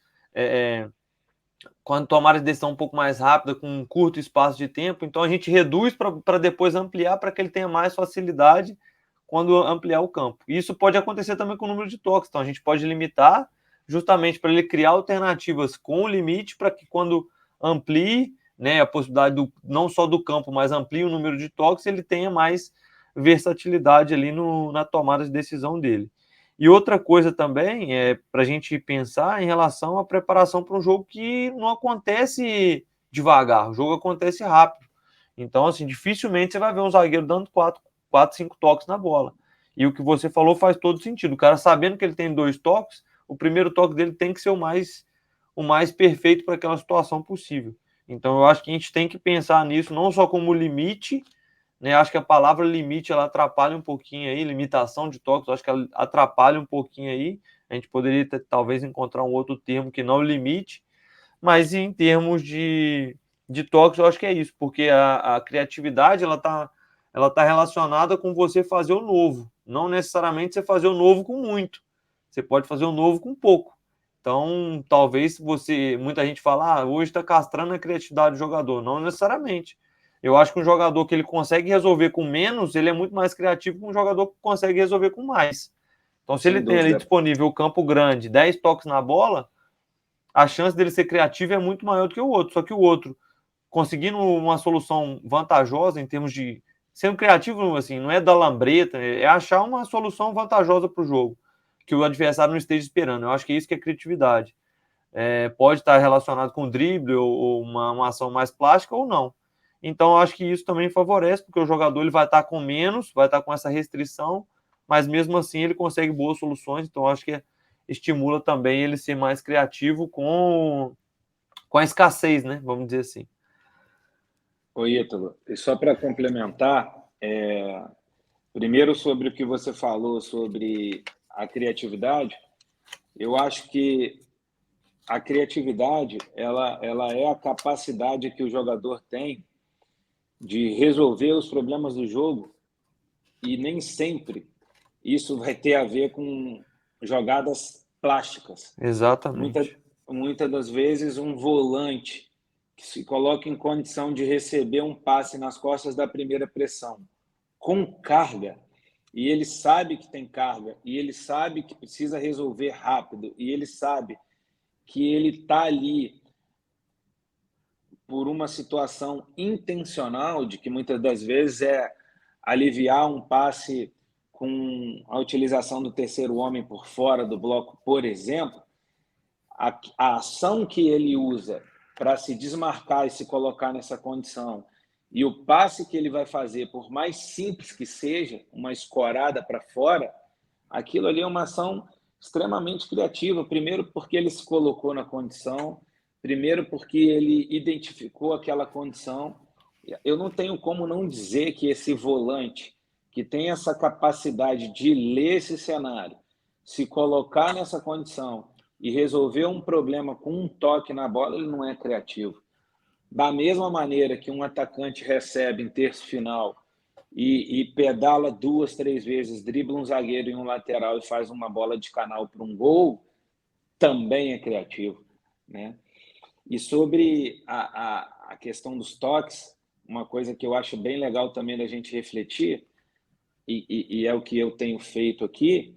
Quando tomar a decisão um pouco mais rápida, com um curto espaço de tempo, então a gente reduz para depois ampliar para que ele tenha mais facilidade quando ampliar o campo. Isso pode acontecer também com o número de toques, então a gente pode limitar justamente para ele criar alternativas com o limite para que quando amplie, né, a possibilidade não só do campo, mas amplie o número de toques, ele tenha mais versatilidade ali na tomada de decisão dele. E outra coisa também é para a gente pensar em relação à preparação para um jogo que não acontece devagar, o jogo acontece rápido. Então, assim, dificilmente você vai ver um zagueiro dando 4, 5 toques na bola. E o que você falou faz todo sentido. O cara sabendo que ele tem 2 toques, o primeiro toque dele tem que ser o mais perfeito para aquela situação possível. Então, eu acho que a gente tem que pensar nisso não só como limite, né? Acho que a palavra limite ela atrapalha um pouquinho aí, limitação de toques, acho que ela atrapalha um pouquinho aí. A gente poderia talvez encontrar um outro termo que não limite, mas em termos de toques, eu acho que é isso, porque a criatividade ela tá relacionada com você fazer o novo, não necessariamente você fazer o novo com muito, você pode fazer o novo com pouco. Então, talvez muita gente fala, hoje está castrando a criatividade do jogador, não necessariamente. Eu acho que um jogador que ele consegue resolver com menos, ele é muito mais criativo que um jogador que consegue resolver com mais. Então, se ele
Sem
tem ali
dúvida.
disponível o campo grande, 10 toques na bola, a chance dele ser criativo é muito maior do que o outro. Só que o outro, conseguindo uma solução vantajosa em termos de. Sendo criativo, assim, não é da lambreta, é achar uma solução vantajosa para o jogo. que o adversário não esteja esperando. Eu acho que é isso que é criatividade. Pode estar relacionado com drible ou uma ação mais plástica ou não. Então, eu acho que isso também favorece, porque o jogador ele vai estar com menos, vai estar com essa restrição, mas mesmo assim ele consegue boas soluções. Então, eu acho que estimula também ele ser mais criativo com a escassez, né? Vamos dizer assim.
Oi, Ítalo. E só para complementar, primeiro sobre o que você falou sobre a criatividade, eu acho que a criatividade ela é a capacidade que o jogador tem de resolver os problemas do jogo, e nem sempre isso vai ter a ver com jogadas plásticas.
Exatamente.
Muitas das vezes um volante que se coloca em condição de receber um passe nas costas da primeira pressão com carga, e ele sabe que tem carga, e ele sabe que precisa resolver rápido, e ele sabe que ele está ali por uma situação intencional, de que muitas das vezes é aliviar um passe com a utilização do terceiro homem por fora do bloco, por exemplo, a ação que ele usa para se desmarcar e se colocar nessa condição, e o passe que ele vai fazer, por mais simples que seja, uma escorada para fora, aquilo ali é uma ação extremamente criativa. Primeiro, porque ele se colocou na condição, primeiro, porque ele identificou aquela condição. Eu não tenho como não dizer que esse volante, que tem essa capacidade de ler esse cenário, se colocar nessa condição e resolver um problema com um toque na bola, ele não é criativo. Da mesma maneira que um atacante recebe em terço final e pedala 2, 3 vezes, dribla um zagueiro e um lateral e faz uma bola de canal para um gol, também é criativo, né? E sobre a questão dos toques, uma coisa que eu acho bem legal também da gente refletir, e é o que eu tenho feito aqui,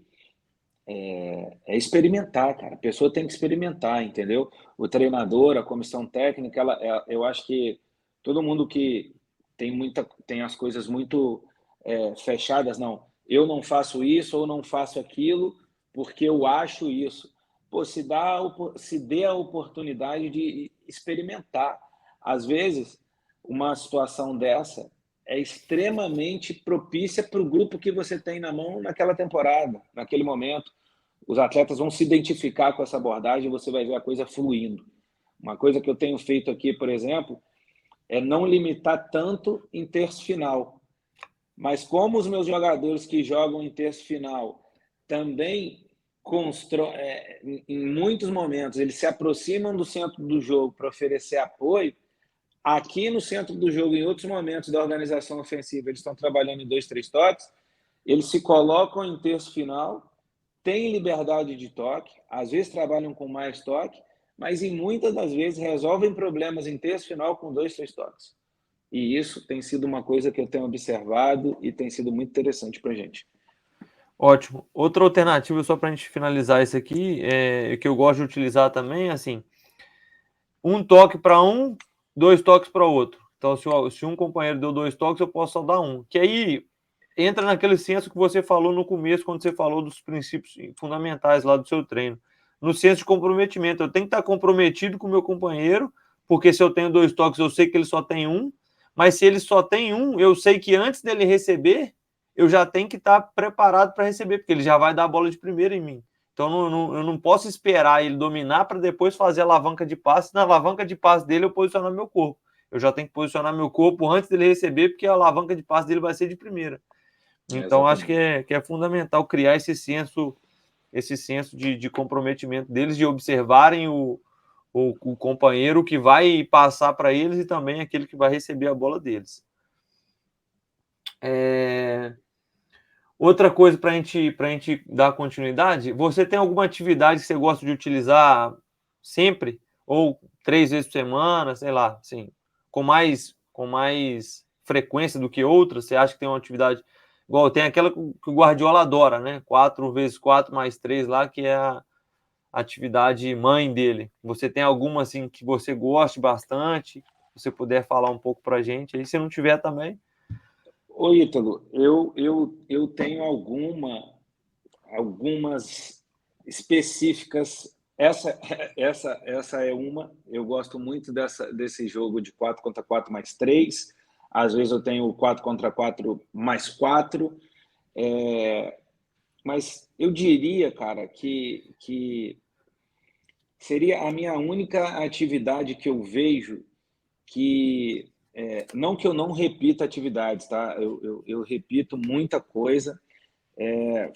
é experimentar, cara. A pessoa tem que experimentar, entendeu? O treinador, a comissão técnica, eu acho que todo mundo que tem as coisas muito fechadas, não. Eu não faço isso ou não faço aquilo porque eu acho isso. Pô, se dê a oportunidade de experimentar. Às vezes, uma situação dessa é extremamente propícia para o grupo que você tem na mão naquela temporada, naquele momento. Os atletas vão se identificar com essa abordagem e você vai ver a coisa fluindo. Uma coisa que eu tenho feito aqui, por exemplo, é não limitar tanto em terço final. Mas como os meus jogadores que jogam em terço final também em muitos momentos eles se aproximam do centro do jogo para oferecer apoio, aqui no centro do jogo, em outros momentos da organização ofensiva, eles estão trabalhando em 2, 3 toques, eles se colocam em terço final, têm liberdade de toque, às vezes trabalham com mais toque, mas em muitas das vezes resolvem problemas em terço final com 2, 3 toques. E isso tem sido uma coisa que eu tenho observado e tem sido muito interessante para a gente.
Ótimo. Outra alternativa, só para a gente finalizar isso aqui, que eu gosto de utilizar também, assim, um toque para um, 2 toques para outro. Então, se um companheiro deu 2 toques, eu posso só dar um. Que aí entra naquele senso que você falou no começo, quando você falou dos princípios fundamentais lá do seu treino. No senso de comprometimento. Eu tenho que estar comprometido com o meu companheiro, porque se eu tenho 2 toques, eu sei que ele só tem um. Mas se ele só tem um, eu sei que antes dele receber, eu já tenho que estar preparado para receber, porque ele já vai dar a bola de primeira em mim. Então eu não posso esperar ele dominar para depois fazer a alavanca de passe. Na alavanca de passe dele, eu posicionar meu corpo. Eu já tenho que posicionar meu corpo antes dele receber, porque a alavanca de passe dele vai ser de primeira. Então, acho que é fundamental criar esse senso de comprometimento deles, de observarem o companheiro que vai passar para eles e também aquele que vai receber a bola deles. Outra coisa para a gente dar continuidade, você tem alguma atividade que você gosta de utilizar sempre? Ou 3 vezes por semana, sei lá, assim, com mais frequência do que outras? Você acha que tem uma atividade igual tem aquela que o Guardiola adora, né? 4 vezes 4 mais 3 lá, que é a atividade mãe dele. Você tem alguma assim que você goste bastante? Se você puder falar um pouco para a gente aí, se não tiver também.
Ô, Ítalo, eu tenho algumas específicas. Essa é uma. Eu gosto muito desse jogo de 4 contra 4 mais 3. Às vezes eu tenho 4 contra 4 mais 4. Mas eu diria, cara, que seria a minha única atividade que eu vejo que... não que eu não repita atividades, tá? Eu repito muita coisa,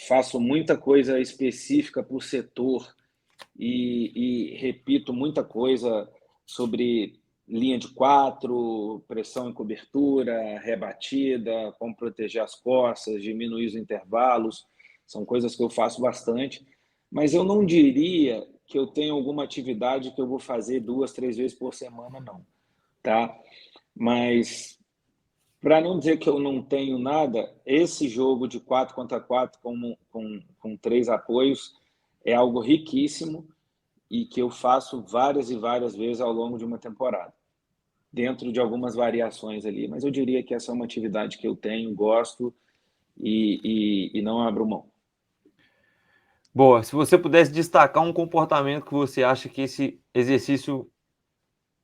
faço muita coisa específica por setor e repito muita coisa sobre linha de 4, pressão em cobertura, rebatida, como proteger as costas, diminuir os intervalos. São coisas que eu faço bastante, mas eu não diria que eu tenho alguma atividade que eu vou fazer 2, 3 vezes por semana, não, tá? Mas, para não dizer que eu não tenho nada, esse jogo de 4 contra 4 com 3 apoios é algo riquíssimo e que eu faço várias e várias vezes ao longo de uma temporada, dentro de algumas variações ali, mas eu diria que essa é uma atividade que eu tenho, gosto e não abro mão.
Boa. Se você pudesse destacar um comportamento que você acha que esse exercício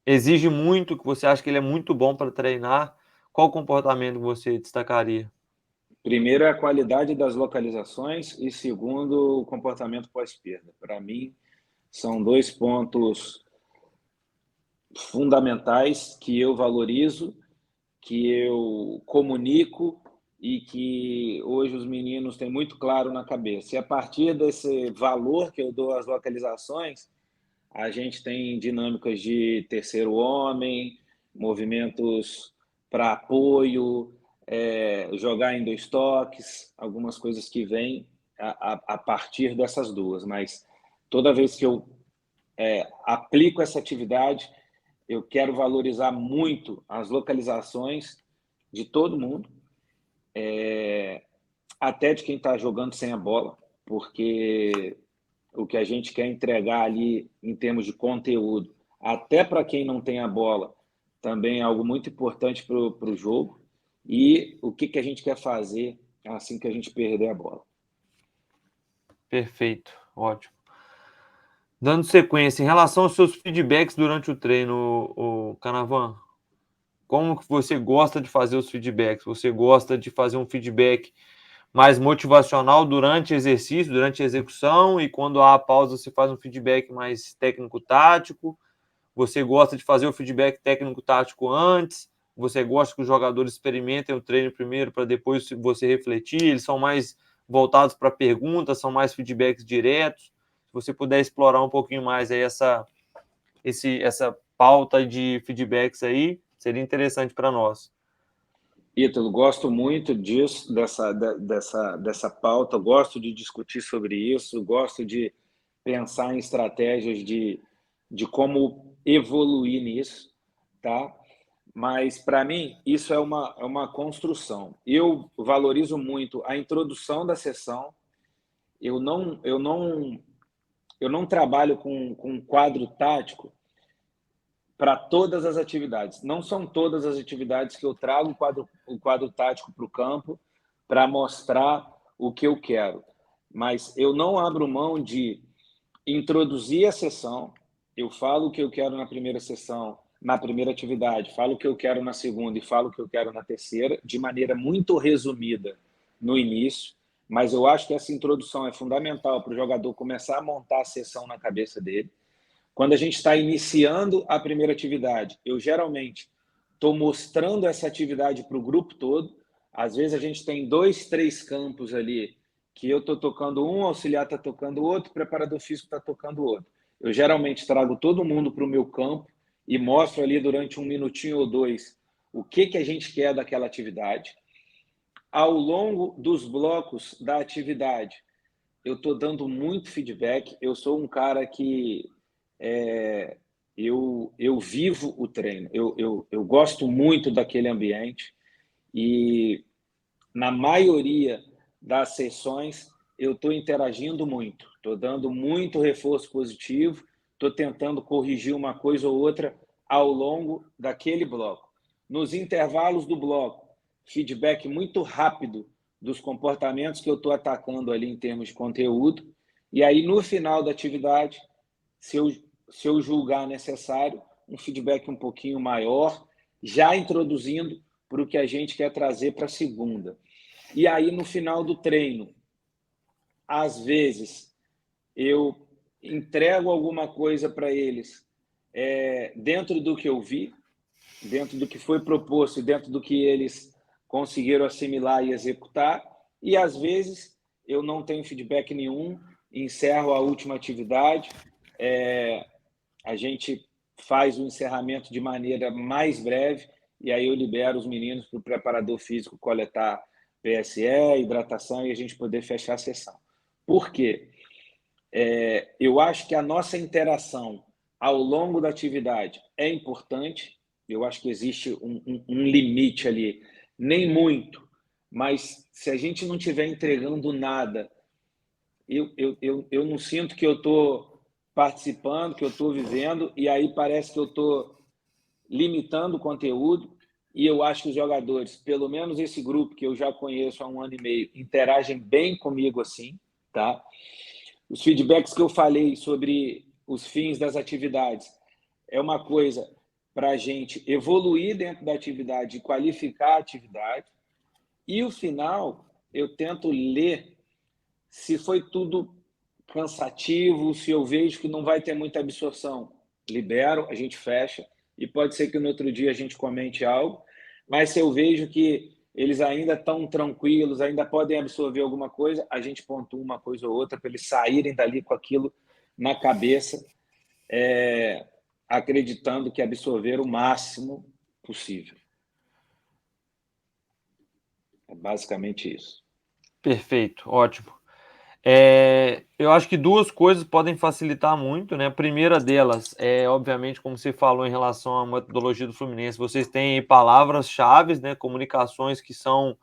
exige muito, que você acha que ele é muito bom para treinar, qual comportamento você destacaria?
Primeiro é a qualidade das localizações e segundo, o comportamento pós-perda. Para mim, são 2 pontos fundamentais que eu valorizo, que eu comunico e que hoje os meninos têm muito claro na cabeça. E a partir desse valor que eu dou às localizações, a gente tem dinâmicas de terceiro homem, movimentos para apoio, jogar em 2 toques, algumas coisas que vêm a partir dessas duas. Mas toda vez que eu aplico essa atividade, eu quero valorizar muito as localizações de todo mundo, até de quem está jogando sem a bola, porque o que a gente quer entregar ali em termos de conteúdo, até para quem não tem a bola, também é algo muito importante para o jogo, e o que a gente quer fazer assim que a gente perder a bola.
Perfeito, ótimo. Dando sequência, em relação aos seus feedbacks durante o treino, o Canavan, como que você gosta de fazer os feedbacks? Você gosta de fazer um feedback mais motivacional durante o exercício, durante a execução, e quando há a pausa você faz um feedback mais técnico-tático? Você gosta de fazer o feedback técnico-tático antes? Você gosta que os jogadores experimentem o treino primeiro para depois você refletir? Eles são mais voltados para perguntas, são mais feedbacks diretos? Se você puder explorar um pouquinho mais aí essa pauta de feedbacks aí, seria interessante para nós.
Ítalo, gosto muito disso, dessa pauta, gosto de discutir sobre isso, gosto de pensar em estratégias de como evoluir nisso, tá? Mas, para mim, isso é uma construção. Eu valorizo muito a introdução da sessão. Eu não trabalho com quadro tático para todas as atividades. Não são todas as atividades que eu trago o quadro tático para o campo para mostrar o que eu quero. Mas eu não abro mão de introduzir a sessão. Eu falo o que eu quero na primeira sessão, na primeira atividade, falo o que eu quero na segunda e falo o que eu quero na terceira, de maneira muito resumida no início. Mas eu acho que essa introdução é fundamental para o jogador começar a montar a sessão na cabeça dele. Quando a gente está iniciando a primeira atividade, eu geralmente estou mostrando essa atividade para o grupo todo. Às vezes a gente tem 2, 3 campos ali que eu estou tocando um, o auxiliar está tocando o outro, o preparador físico está tocando o outro. Eu geralmente trago todo mundo para o meu campo e mostro ali durante 1 minutinho ou 2 o que a gente quer daquela atividade. Ao longo dos blocos da atividade, eu estou dando muito feedback. Eu sou um cara que eu vivo o treino, eu gosto muito daquele ambiente e na maioria das sessões eu estou interagindo muito, estou dando muito reforço positivo, estou tentando corrigir uma coisa ou outra ao longo daquele bloco. Nos intervalos do bloco, feedback muito rápido dos comportamentos que eu estou atacando ali em termos de conteúdo E aí, no final da atividade, se eu julgar necessário, um feedback um pouquinho maior, já introduzindo para o que a gente quer trazer para a segunda. E aí, no final do treino, às vezes, eu entrego alguma coisa para eles dentro do que eu vi, dentro do que foi proposto e dentro do que eles conseguiram assimilar e executar, e às vezes eu não tenho feedback nenhum, encerro a última atividade, a gente faz o encerramento de maneira mais breve, e aí eu libero os meninos para o preparador físico coletar PSE, hidratação, e a gente poder fechar a sessão. Por quê? Eu acho que a nossa interação ao longo da atividade é importante. Eu acho que existe um limite ali, nem muito, mas se a gente não estiver entregando nada, eu não sinto que eu estou participando, que eu estou vivendo, e aí parece que eu estou limitando o conteúdo. E eu acho que os jogadores, pelo menos esse grupo que eu já conheço há 1 ano e meio, interagem bem comigo assim, tá? Os feedbacks que eu falei sobre os fins das atividades é uma coisa para a gente evoluir dentro da atividade e qualificar a atividade. E o final, eu tento ler se foi tudo cansativo, se eu vejo que não vai ter muita absorção, libero, a gente fecha, e pode ser que no outro dia a gente comente algo, mas se eu vejo que eles ainda estão tranquilos, ainda podem absorver alguma coisa, a gente pontua uma coisa ou outra para eles saírem dali com aquilo na cabeça, acreditando que absorver o máximo possível. É basicamente isso.
Perfeito, ótimo. Eu acho que duas coisas podem facilitar muito, né? A primeira delas é, obviamente, como você falou em relação à metodologia do Fluminense, vocês têm palavras-chave, né? Comunicações que são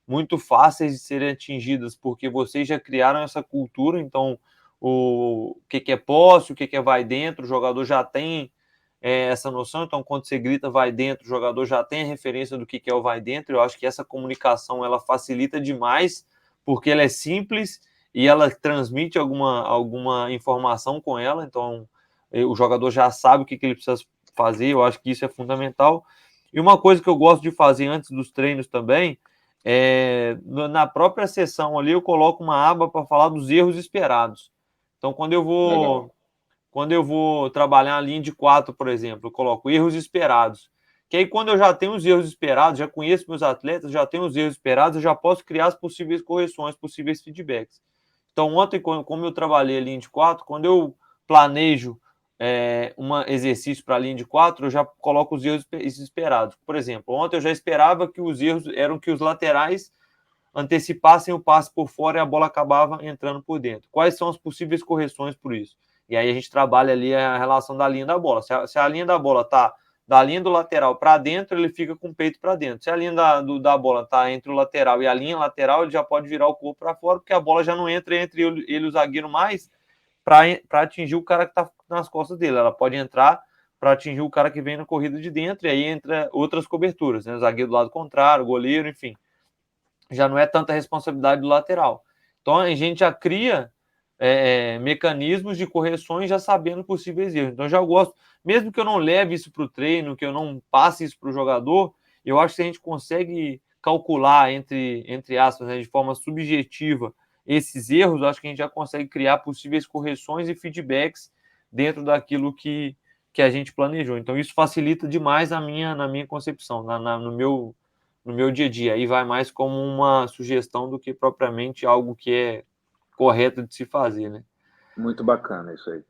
muito fáceis de serem atingidas, porque vocês já criaram essa cultura, então o que é posse, o que é vai dentro, o jogador já tem essa noção, então quando você grita vai dentro, o jogador já tem a referência do que é o vai dentro. Eu acho que essa comunicação ela facilita demais, porque ela é simples e ela transmite alguma informação com ela, então o jogador já sabe o que ele precisa fazer. Eu acho que isso é fundamental. E uma coisa que eu gosto de fazer antes dos treinos também, na própria sessão ali eu coloco uma aba para falar dos erros esperados. Então
Legal.
quando eu vou trabalhar a linha de 4, por exemplo, eu coloco erros esperados. Que aí, quando eu já tenho os erros esperados, já conheço meus atletas, já tenho os erros esperados, eu já posso criar as possíveis correções, possíveis feedbacks. Então, ontem, como eu trabalhei a linha de 4, quando eu planejo um exercício para a linha de 4, eu já coloco os erros esperados. Por exemplo, ontem eu já esperava que os erros eram que os laterais antecipassem o passe por fora e a bola acabava entrando por dentro. Quais são as possíveis correções por isso? E aí a gente trabalha ali a relação da linha da bola. Se a linha da bola está da linha do lateral para dentro, ele fica com o peito para dentro. Se a linha da bola está entre o lateral e a linha lateral, ele já pode virar o corpo para fora, porque a bola já não entra entre ele e o zagueiro mais para atingir o cara que está nas costas dele. Ela pode entrar para atingir o cara que vem na corrida de dentro, e aí entra outras coberturas, né? O zagueiro do lado contrário, o goleiro, enfim. Já não é tanta responsabilidade do lateral. Então a gente já cria mecanismos de correções já sabendo possíveis erros. Então eu já gosto, mesmo que eu não leve isso para o treino, que eu não passe isso para o jogador, eu acho que a gente consegue calcular, entre aspas, né, de forma subjetiva, esses erros, eu acho que a gente já consegue criar possíveis correções e feedbacks dentro daquilo que a gente planejou. Então isso facilita demais na minha concepção, no meu dia a dia. Aí vai mais como uma sugestão do que propriamente algo que é correto de se fazer, né?
Muito bacana isso aí.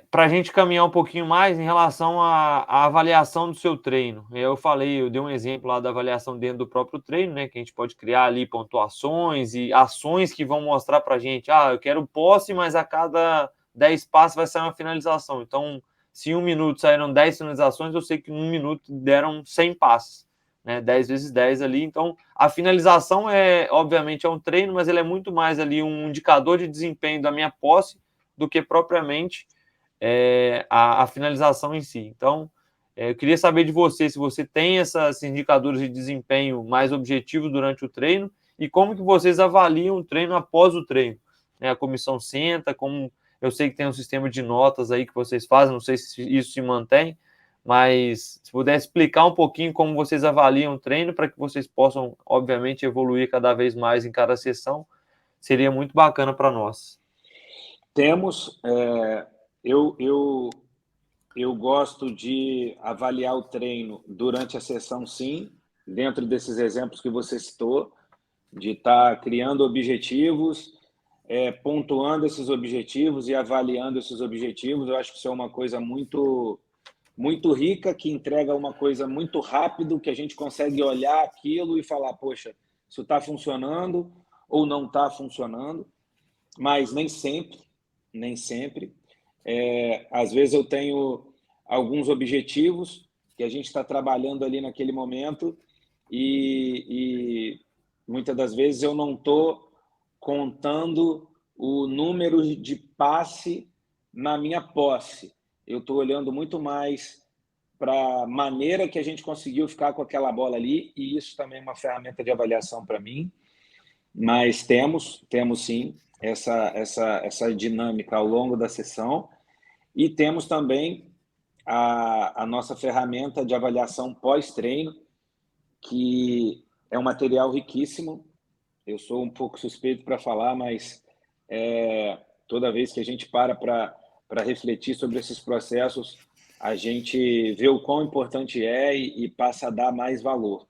Para a gente caminhar um pouquinho mais em relação à avaliação do seu treino. Eu dei um exemplo lá da avaliação dentro do próprio treino, né? Que a gente pode criar ali pontuações e ações que vão mostrar para a gente, eu quero posse, mas a cada 10 passos vai sair uma finalização. Então, se em 1 minuto saíram 10 finalizações, eu sei que em 1 minuto deram 100 passes, né? 10 vezes 10 ali. Então, a finalização obviamente, é um treino, mas ele é muito mais ali um indicador de desempenho da minha posse do que propriamente a finalização em si. Então, eu queria saber de você se você tem esses indicadores de desempenho mais objetivos durante o treino e como que vocês avaliam o treino após o treino. né? A comissão senta, como eu sei que tem um sistema de notas aí que vocês fazem, não sei se isso se mantém, mas se puder explicar um pouquinho como vocês avaliam o treino para que vocês possam, obviamente, evoluir cada vez mais em cada sessão, seria muito bacana para nós.
Temos, eu gosto de avaliar o treino durante a sessão, sim, dentro desses exemplos que você citou, de estar criando objetivos, pontuando esses objetivos e avaliando esses objetivos. Eu acho que isso é uma coisa muito rica, que entrega uma coisa muito rápido, que a gente consegue olhar aquilo e falar, poxa, isso está funcionando ou não está funcionando, mas nem sempre. Às vezes eu tenho alguns objetivos que a gente está trabalhando ali naquele momento e muitas das vezes eu não estou contando o número de passe na minha posse. Eu estou olhando muito mais para a maneira que a gente conseguiu ficar com aquela bola ali, e isso também é uma ferramenta de avaliação para mim. Mas temos sim essa dinâmica ao longo da sessão, e temos também a nossa ferramenta de avaliação pós-treino, que é um material riquíssimo. Eu sou um pouco suspeito para falar, mas toda vez que a gente para refletir sobre esses processos, a gente vê o quão importante é e passa a dar mais valor.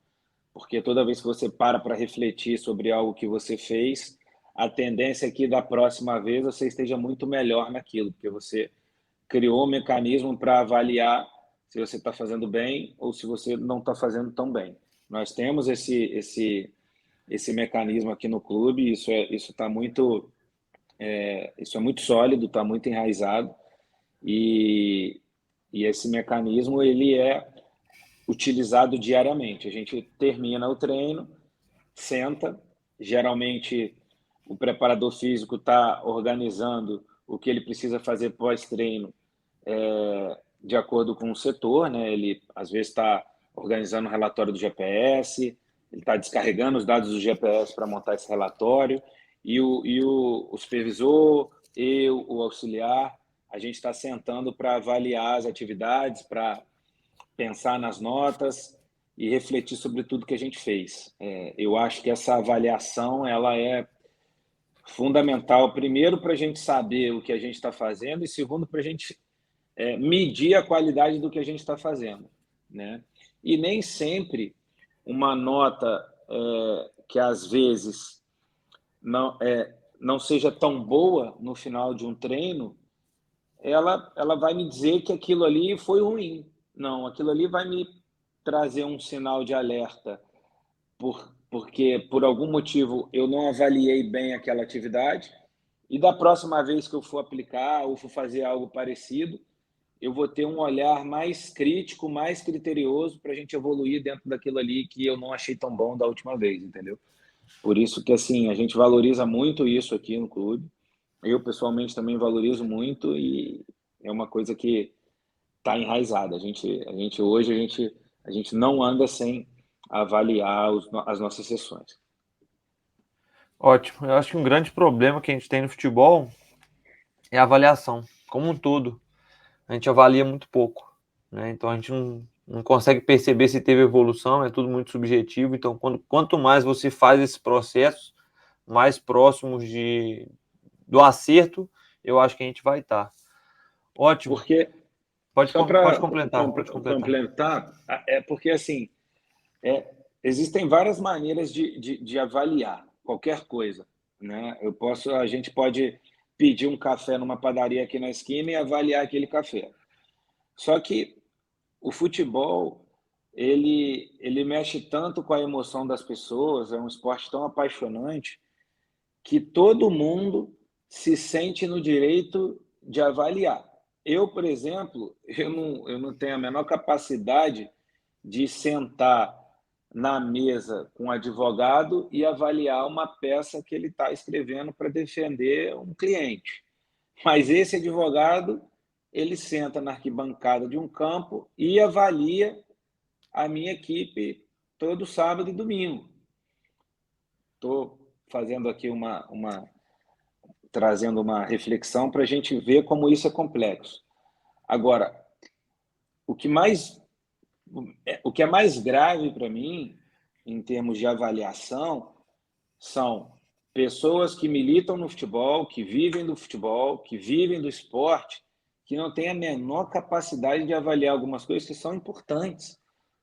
Porque toda vez que você para refletir sobre algo que você fez, a tendência é que da próxima vez você esteja muito melhor naquilo, porque você criou um mecanismo para avaliar se você está fazendo bem ou se você não está fazendo tão bem. Nós temos esse mecanismo aqui no clube, isso está muito isso é muito sólido, está muito enraizado, e esse mecanismo ele é utilizado diariamente. A gente termina o treino, senta, geralmente o preparador físico está organizando o que ele precisa fazer pós-treino de acordo com o setor, né? Ele às vezes está organizando o relatório do GPS, ele está descarregando os dados do GPS para montar esse relatório, e o supervisor, eu, o auxiliar, a gente está sentando para avaliar as atividades, para pensar nas notas e refletir sobre tudo que a gente fez. Eu acho que essa avaliação ela é fundamental, primeiro, para a gente saber o que a gente está fazendo, e segundo, para a gente medir a qualidade do que a gente está fazendo, né? E nem sempre uma nota que às vezes não seja tão boa no final de um treino, ela vai me dizer que aquilo ali foi ruim. Não, aquilo ali vai me trazer um sinal de alerta, porque por algum motivo eu não avaliei bem aquela atividade, e da próxima vez que eu for aplicar ou for fazer algo parecido, eu vou ter um olhar mais crítico, mais criterioso para a gente evoluir dentro daquilo ali que eu não achei tão bom da última vez, entendeu? Por isso que, assim, a gente valoriza muito isso aqui no clube. Eu, pessoalmente, também valorizo muito, e é uma coisa que está enraizada. A gente não anda sem avaliar as nossas sessões.
Ótimo. Eu acho que um grande problema que a gente tem no futebol é a avaliação, como um todo. A gente avalia muito pouco, né? Então a gente não consegue perceber se teve evolução, é tudo muito subjetivo. Então, quanto mais você faz esses processos, mais próximos do acerto, eu acho que a gente vai estar. Ótimo.
Porque,
Pode,
só
pode
para
completar, pode completar.
complementar, porque assim, existem várias maneiras de avaliar qualquer coisa, né? A gente pode pedir um café numa padaria aqui na esquina e avaliar aquele café. Só que o futebol, ele mexe tanto com a emoção das pessoas, é um esporte tão apaixonante, que todo mundo se sente no direito de avaliar. Eu, por exemplo, eu não tenho a menor capacidade de sentar na mesa com um advogado e avaliar uma peça que ele está escrevendo para defender um cliente. Mas esse advogado, ele senta na arquibancada de um campo e avalia a minha equipe todo sábado e domingo. Estou fazendo aqui trazendo uma reflexão para a gente ver como isso é complexo. Agora, o que é mais grave para mim, em termos de avaliação, são pessoas que militam no futebol, que vivem do futebol, que vivem do esporte, que não têm a menor capacidade de avaliar algumas coisas que são importantes.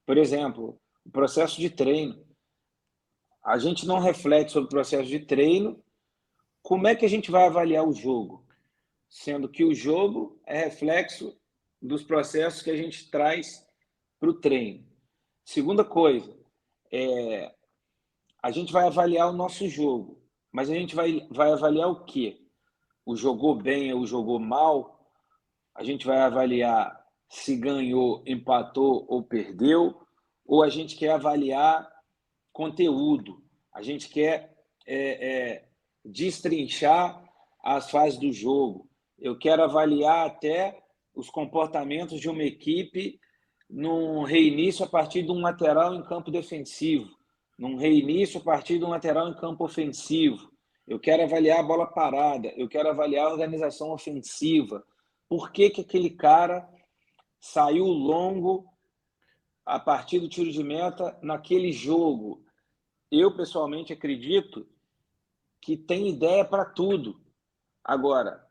Por exemplo, o processo de treino. A gente não reflete sobre o processo de treino. Como é que a gente vai avaliar o jogo? Sendo que o jogo é reflexo dos processos que a gente traz para o treino. Segunda coisa, a gente vai avaliar o nosso jogo, mas a gente vai avaliar o quê? O jogou bem ou jogou mal? A gente vai avaliar se ganhou, empatou ou perdeu? Ou a gente quer avaliar conteúdo? A gente quer destrinchar as fases do jogo. Eu quero avaliar até os comportamentos de uma equipe num reinício a partir de um lateral em campo defensivo, num reinício a partir de um lateral em campo ofensivo. Eu quero avaliar a bola parada, eu quero avaliar a organização ofensiva. Por que aquele cara saiu longo a partir do tiro de meta naquele jogo? Eu, pessoalmente, acredito que tem ideia para tudo. Agora,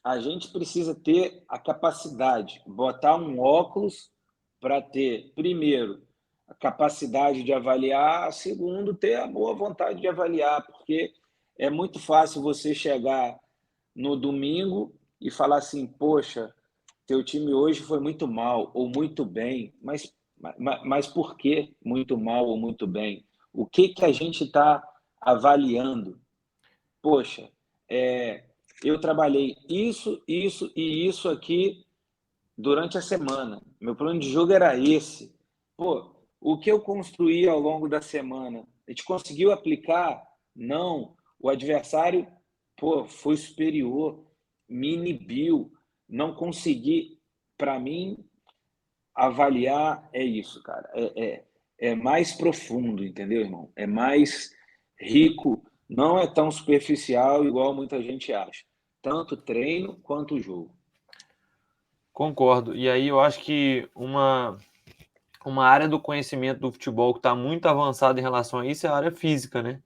a gente precisa ter a capacidade, botar um óculos para ter, primeiro, a capacidade de avaliar, segundo, ter a boa vontade de avaliar, porque é muito fácil você chegar no domingo e falar assim, poxa, teu time hoje foi muito mal ou muito bem, mas por que muito mal ou muito bem? O que a gente está avaliando? Poxa, eu trabalhei isso, isso e isso aqui durante a semana. Meu plano de jogo era esse. Pô, o que eu construí ao longo da semana? A gente conseguiu aplicar? Não. O adversário, pô, foi superior, me inibiu, não consegui. Para mim, avaliar é isso, cara. É mais profundo, entendeu, irmão? É mais rico, não é tão superficial igual muita gente acha. Tanto treino quanto o jogo.
Concordo. E aí eu acho que uma área do conhecimento do futebol que está muito avançada em relação a isso é a área física, né?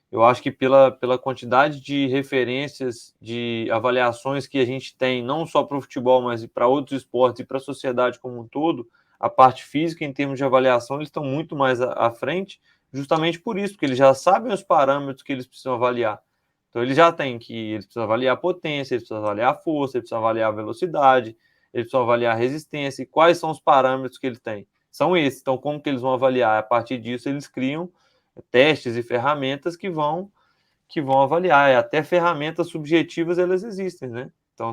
Eu acho que pela quantidade de referências, de avaliações que a gente tem, não só para o futebol, mas para outros esportes e para a sociedade como um todo, a parte física, em termos de avaliação, eles estão muito mais à frente, justamente por isso, porque eles já sabem os parâmetros que eles precisam avaliar. Então, eles já têm que, eles precisam avaliar a potência, eles precisam avaliar a força, eles precisam avaliar a velocidade, eles precisam avaliar a resistência, e quais são os parâmetros que ele tem? São esses. Então, como que eles vão avaliar? A partir disso, eles criam testes e ferramentas que vão avaliar. E até ferramentas subjetivas elas existem, né? Então,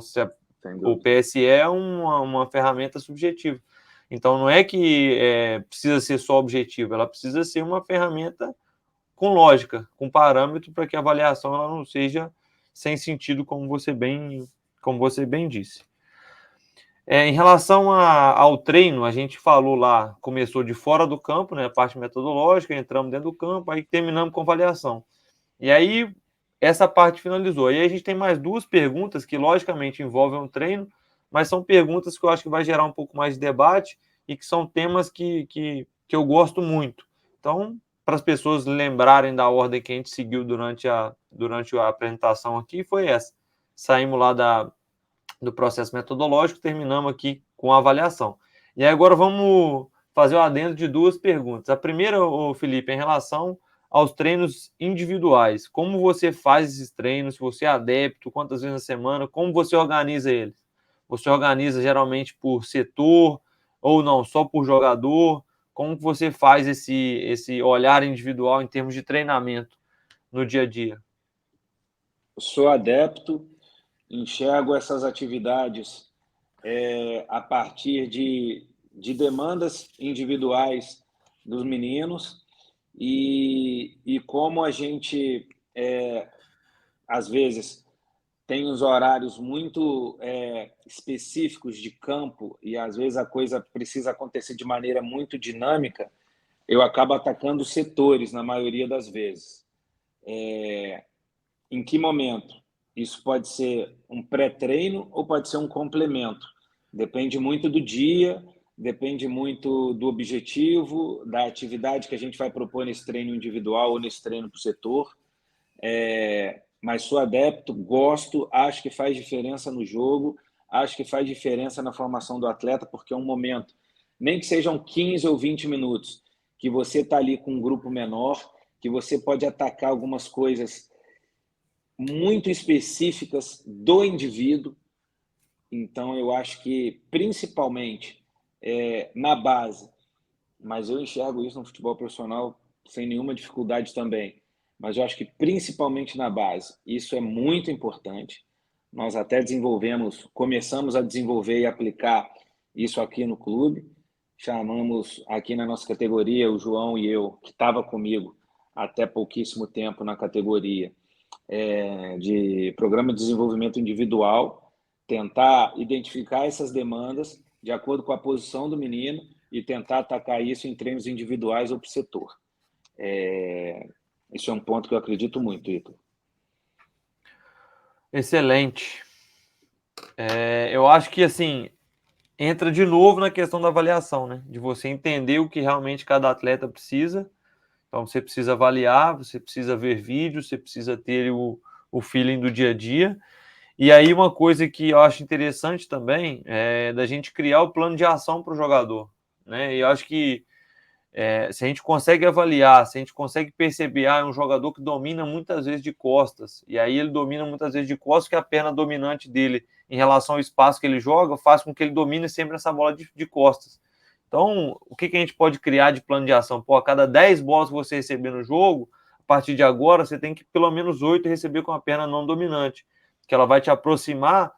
o PSE é uma ferramenta subjetiva. Então, não é que precisa ser só objetivo, ela precisa ser uma ferramenta com lógica, com parâmetro, para que a avaliação ela não seja sem sentido, como você bem disse. Em relação ao treino, a gente falou lá, começou de fora do campo, né, a parte metodológica, entramos dentro do campo, aí terminamos com avaliação. E aí, essa parte finalizou. E aí a gente tem mais duas perguntas que, logicamente, envolvem o treino, mas são perguntas que eu acho que vai gerar um pouco mais de debate e que são temas que eu gosto muito. Então, para as pessoas lembrarem da ordem que a gente seguiu durante a apresentação aqui, foi essa. Saímos lá do processo metodológico, terminamos aqui com a avaliação. E aí agora vamos fazer o adendo de duas perguntas. A primeira, Felipe, em relação aos treinos individuais. Como você faz esses treinos? Se você é adepto, quantas vezes na semana? Como você organiza eles? Você organiza geralmente por setor ou não, só por jogador? Como você faz esse olhar individual em termos de treinamento no dia a dia?
Sou adepto, enxergo essas atividades a partir de demandas individuais dos meninos e como a gente, às vezes, tem os horários muito específicos de campo e, às vezes, a coisa precisa acontecer de maneira muito dinâmica, eu acabo atacando setores na maioria das vezes. Em que momento? Isso pode ser um pré-treino ou pode ser um complemento. Depende muito do dia, depende muito do objetivo, da atividade que a gente vai propor nesse treino individual ou nesse treino para o setor. Mas sou adepto, gosto, acho que faz diferença no jogo, acho que faz diferença na formação do atleta, porque é um momento, nem que sejam 15 ou 20 minutos, que você está ali com um grupo menor, que você pode atacar algumas coisas muito específicas do indivíduo. Então, eu acho que, principalmente na base, mas eu enxergo isso no futebol profissional sem nenhuma dificuldade também, mas eu acho que principalmente na base, isso é muito importante. Nós até começamos a desenvolver e aplicar isso aqui no clube. Chamamos aqui na nossa categoria, o João e eu, que estava comigo até pouquíssimo tempo na categoria, de programa de desenvolvimento individual, tentar identificar essas demandas de acordo com a posição do menino e tentar atacar isso em treinos individuais ou para o setor. Isso é um ponto que eu acredito muito, Ítalo.
Excelente. Eu acho que, assim, entra de novo na questão da avaliação, né? De você entender o que realmente cada atleta precisa. Então, você precisa avaliar, você precisa ver vídeos, você precisa ter o feeling do dia a dia. E aí, uma coisa que eu acho interessante também é da gente criar o plano de ação para o jogador, né? E eu acho que se a gente consegue avaliar, se a gente consegue perceber, é um jogador que domina muitas vezes de costas, e aí ele domina muitas vezes de costas, que a perna dominante dele em relação ao espaço que ele joga faz com que ele domine sempre essa bola de costas. Então, o que a gente pode criar de plano de ação? Pô, a cada 10 bolas que você receber no jogo, a partir de agora, você tem que pelo menos 8 receber com a perna não dominante, que ela vai te aproximar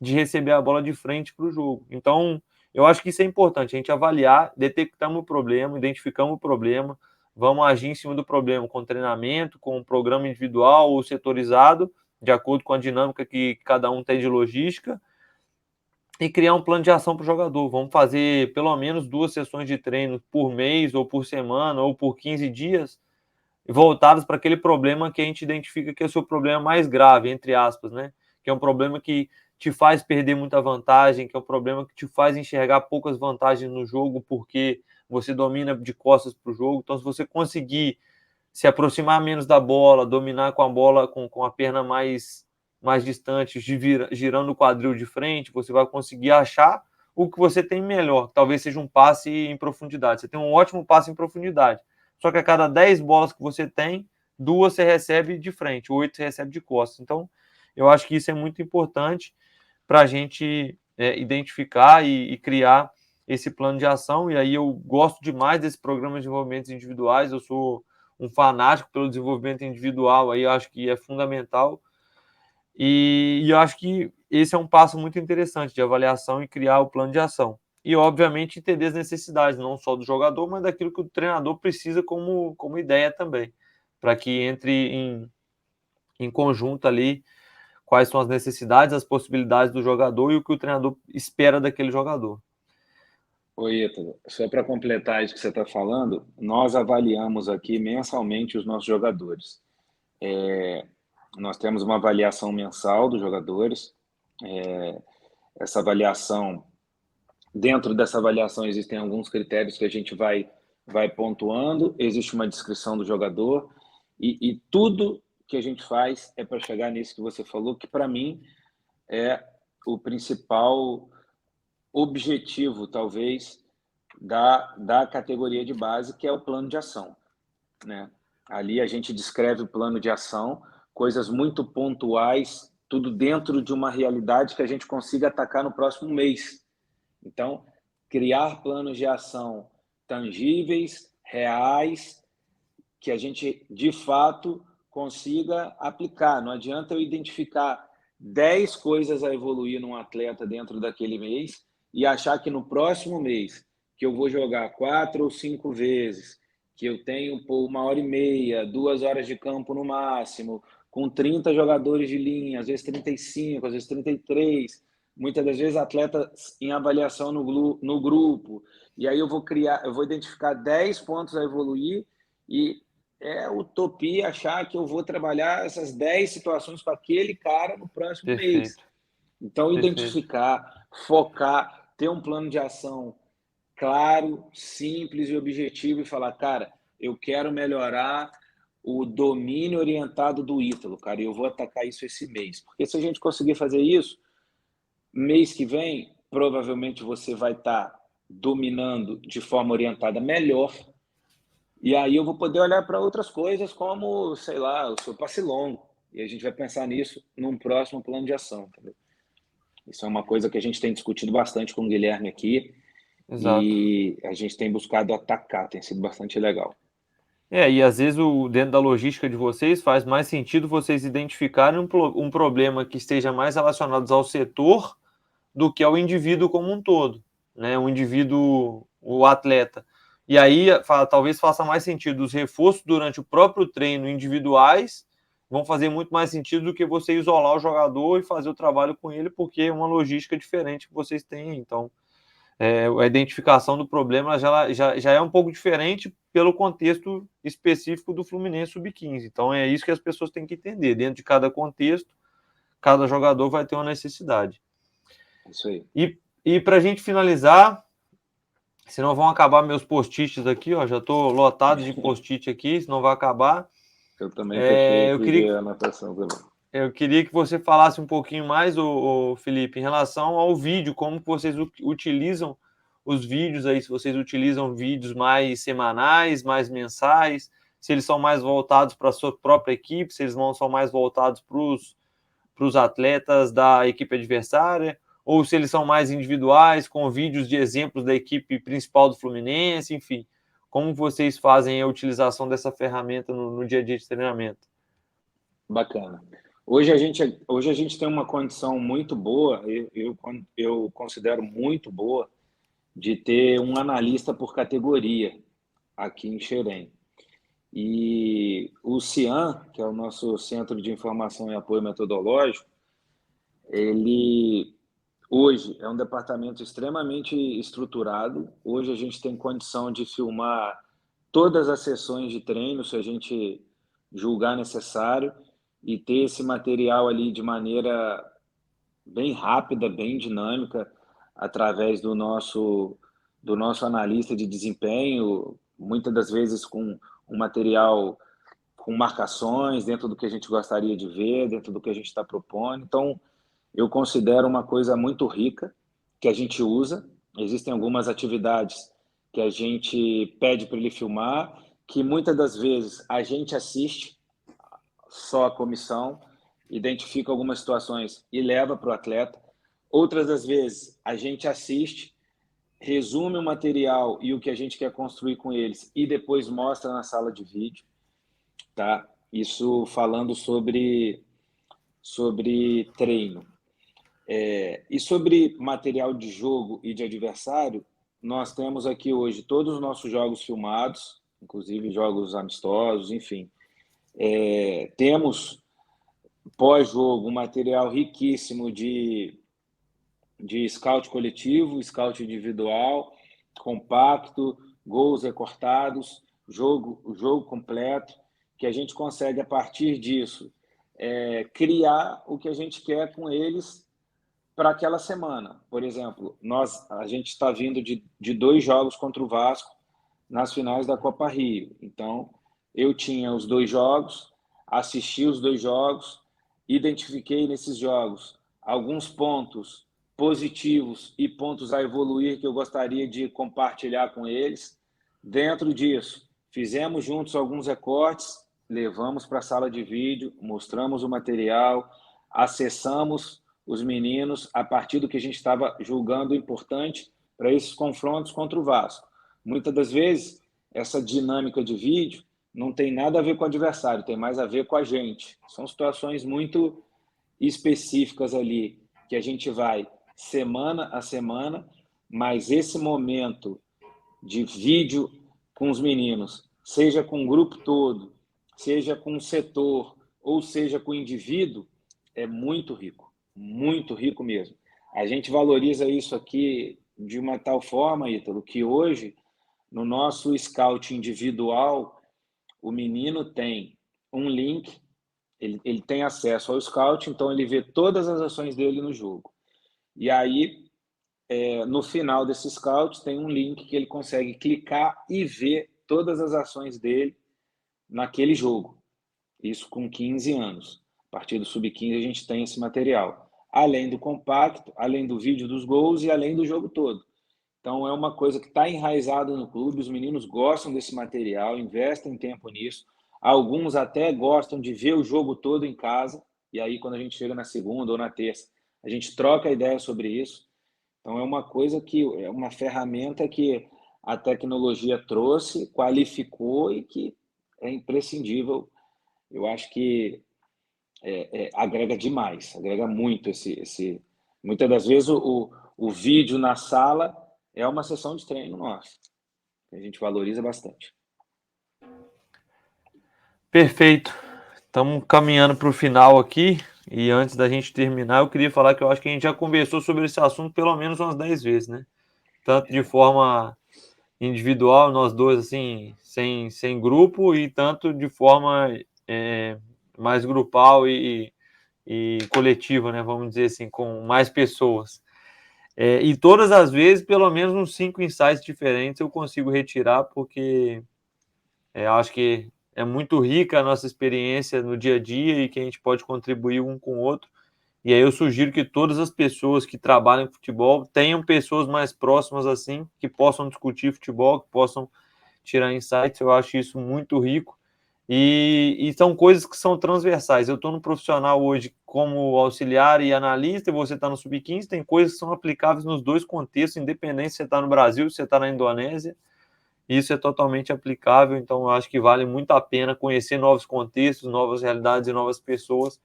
de receber a bola de frente para o jogo. Então, eu acho que isso é importante, a gente avaliar, detectamos o problema, identificamos o problema, vamos agir em cima do problema com treinamento, com um programa individual ou setorizado, de acordo com a dinâmica que cada um tem de logística, e criar um plano de ação para o jogador. Vamos fazer pelo menos 2 sessões de treino por mês, ou por semana, ou por 15 dias, voltadas para aquele problema que a gente identifica que é o seu problema mais grave, entre aspas, né? Que é um problema que te faz perder muita vantagem, que é um problema que te faz enxergar poucas vantagens no jogo, porque você domina de costas para o jogo. Então, se você conseguir se aproximar menos da bola, dominar com a bola com a perna mais distante, girando o quadril de frente, você vai conseguir achar o que você tem melhor. Talvez seja um passe em profundidade. Você tem um ótimo passe em profundidade. Só que a cada 10 bolas que você tem, 2 você recebe de frente, 8 você recebe de costas. Então, eu acho que isso é muito importante para a gente identificar e criar esse plano de ação. E aí eu gosto demais desse programa de desenvolvimento individuais. Eu sou um fanático pelo desenvolvimento individual, aí eu acho que é fundamental. E eu acho que esse é um passo muito interessante de avaliação e criar o plano de ação. E, obviamente, entender as necessidades, não só do jogador, mas daquilo que o treinador precisa como ideia também, para que entre em conjunto ali quais são as necessidades, as possibilidades do jogador e o que o treinador espera daquele jogador.
Oi, Ítalo. Só para completar isso que você está falando, nós avaliamos aqui mensalmente os nossos jogadores. Nós temos uma avaliação mensal dos jogadores. Essa avaliação, dentro dessa avaliação, existem alguns critérios que a gente vai pontuando, existe uma descrição do jogador, e tudo que a gente faz é para chegar nisso que você falou, que para mim é o principal objetivo, talvez, da categoria de base, que é o plano de ação, né? Ali a gente descreve o plano de ação, coisas muito pontuais, tudo dentro de uma realidade que a gente consiga atacar no próximo mês. Então, criar planos de ação tangíveis, reais, que a gente, de fato, consiga aplicar. Não adianta eu identificar 10 coisas a evoluir num atleta dentro daquele mês e achar que no próximo mês, que eu vou jogar 4 ou 5 vezes, que eu tenho 1h30, 2 horas de campo no máximo, com 30 jogadores de linha, às vezes 35, às vezes 33, muitas das vezes atletas em avaliação no grupo, e aí eu vou identificar 10 pontos a evoluir e é utopia achar que eu vou trabalhar essas 10 situações com aquele cara no próximo mês.
Perfeito,
Então,
perfeito.
identificar, focar, ter um plano de ação claro, simples e objetivo e falar, cara, eu quero melhorar o domínio orientado do Ítalo, cara, e eu vou atacar isso esse mês. Porque se a gente conseguir fazer isso, mês que vem, provavelmente você vai estar dominando de forma orientada melhor. E aí eu vou poder olhar para outras coisas como, sei lá, o seu passe longo. E a gente vai pensar nisso num próximo plano de ação. Entendeu? Isso é uma coisa que a gente tem discutido bastante com o Guilherme aqui
Exato.
e a gente tem buscado atacar, tem sido bastante legal.
E às vezes dentro da logística de vocês faz mais sentido vocês identificarem um problema que esteja mais relacionado ao setor do que ao indivíduo como um todo, né? O indivíduo, o atleta. E aí talvez faça mais sentido os reforços durante o próprio treino individuais vão fazer muito mais sentido do que você isolar o jogador e fazer o trabalho com ele, porque é uma logística diferente que vocês têm. Então, a identificação do problema já é um pouco diferente pelo contexto específico do Fluminense Sub-15. Então, é isso que as pessoas têm que entender. Dentro de cada contexto, cada jogador vai ter uma necessidade.
Isso aí.
E para a gente finalizar, senão vão acabar meus post-its aqui, ó, já estou lotado de post-it aqui, senão vai acabar.
Eu também fechei
Eu
aqui
queria,
a anotação também.
eu queria que você falasse um pouquinho mais, o Felipe, em relação ao vídeo, como que vocês utilizam os vídeos aí, se vocês utilizam vídeos mais semanais, mais mensais, se eles são mais voltados para a sua própria equipe, se eles são mais voltados para os atletas da equipe adversária, ou se eles são mais individuais, com vídeos de exemplos da equipe principal do Fluminense, enfim. Como vocês fazem a utilização dessa ferramenta no dia a dia de treinamento?
Bacana. Hoje a gente tem uma condição muito boa, eu considero muito boa, de ter um analista por categoria aqui em Xerém. E o CIAM, que é o nosso Centro de Informação e Apoio Metodológico, ele hoje é um departamento extremamente estruturado. Hoje a gente tem condição de filmar todas as sessões de treino, se a gente julgar necessário, e ter esse material ali de maneira bem rápida, bem dinâmica, através do nosso analista de desempenho, muitas das vezes com um material com marcações dentro do que a gente gostaria de ver, dentro do que a gente está propondo. Então, eu considero uma coisa muito rica que a gente usa. Existem algumas atividades que a gente pede para ele filmar, que muitas das vezes a gente assiste só a comissão, identifica algumas situações e leva para o atleta. Outras das vezes a gente assiste, resume o material e o que a gente quer construir com eles e depois mostra na sala de vídeo, tá? Isso falando sobre treino. E sobre material de jogo e de adversário, nós temos aqui hoje todos os nossos jogos filmados, inclusive jogos amistosos, enfim. Temos pós-jogo um material riquíssimo de scout coletivo, scout individual, compacto, gols recortados, jogo completo, que a gente consegue, a partir disso, criar o que a gente quer com eles para aquela semana. Por exemplo, a gente está vindo de 2 jogos contra o Vasco nas finais da Copa Rio. Então, eu tinha os 2 jogos, assisti os 2 jogos, identifiquei nesses jogos alguns pontos positivos e pontos a evoluir que eu gostaria de compartilhar com eles. Dentro disso, fizemos juntos alguns recortes, levamos para a sala de vídeo, mostramos o material, acessamos os meninos a partir do que a gente estava julgando importante para esses confrontos contra o Vasco. Muitas das vezes, essa dinâmica de vídeo não tem nada a ver com o adversário, tem mais a ver com a gente. São situações muito específicas ali que a gente vai semana a semana, mas esse momento de vídeo com os meninos, seja com o grupo todo, seja com o setor, ou seja com o indivíduo, é muito rico mesmo. A gente valoriza isso aqui de uma tal forma, Ítalo, que hoje, no nosso scout individual, o menino tem um link, ele tem acesso ao scout, então ele vê todas as ações dele no jogo. E aí, no final desse scout, tem um link que ele consegue clicar e ver todas as ações dele naquele jogo. Isso com 15 anos. A partir do sub-15 a gente tem esse material. Além do compacto, além do vídeo dos gols e além do jogo todo. Então é uma coisa que está enraizada no clube, os meninos gostam desse material, investem tempo nisso. Alguns até gostam de ver o jogo todo em casa, e aí quando a gente chega na segunda ou na terça, a gente troca ideia sobre isso. Então é uma coisa que é uma ferramenta que a tecnologia trouxe, qualificou e que é imprescindível. Eu acho que agrega demais, agrega muito esse. Muitas das vezes o vídeo na sala é uma sessão de treino nossa. A gente valoriza bastante.
Perfeito. Estamos caminhando para o final aqui. E antes da gente terminar, eu queria falar que eu acho que a gente já conversou sobre esse assunto pelo menos umas 10 vezes, né? Tanto de forma individual, nós dois, assim, sem grupo, e tanto de forma mais grupal e coletiva, né? Vamos dizer assim, com mais pessoas. E todas as vezes, pelo menos uns 5 insights diferentes eu consigo retirar, porque acho que é muito rica a nossa experiência no dia a dia e que a gente pode contribuir um com o outro. E aí eu sugiro que todas as pessoas que trabalham em futebol tenham pessoas mais próximas assim, que possam discutir futebol, que possam tirar insights. Eu acho isso muito rico. E são coisas que são transversais. Eu estou no profissional hoje como auxiliar e analista, e você está no sub-15, tem coisas que são aplicáveis nos dois contextos, independente se você está no Brasil, se você está na Indonésia. Isso é totalmente aplicável, então eu acho que vale muito a pena conhecer novos contextos, novas realidades e novas pessoas,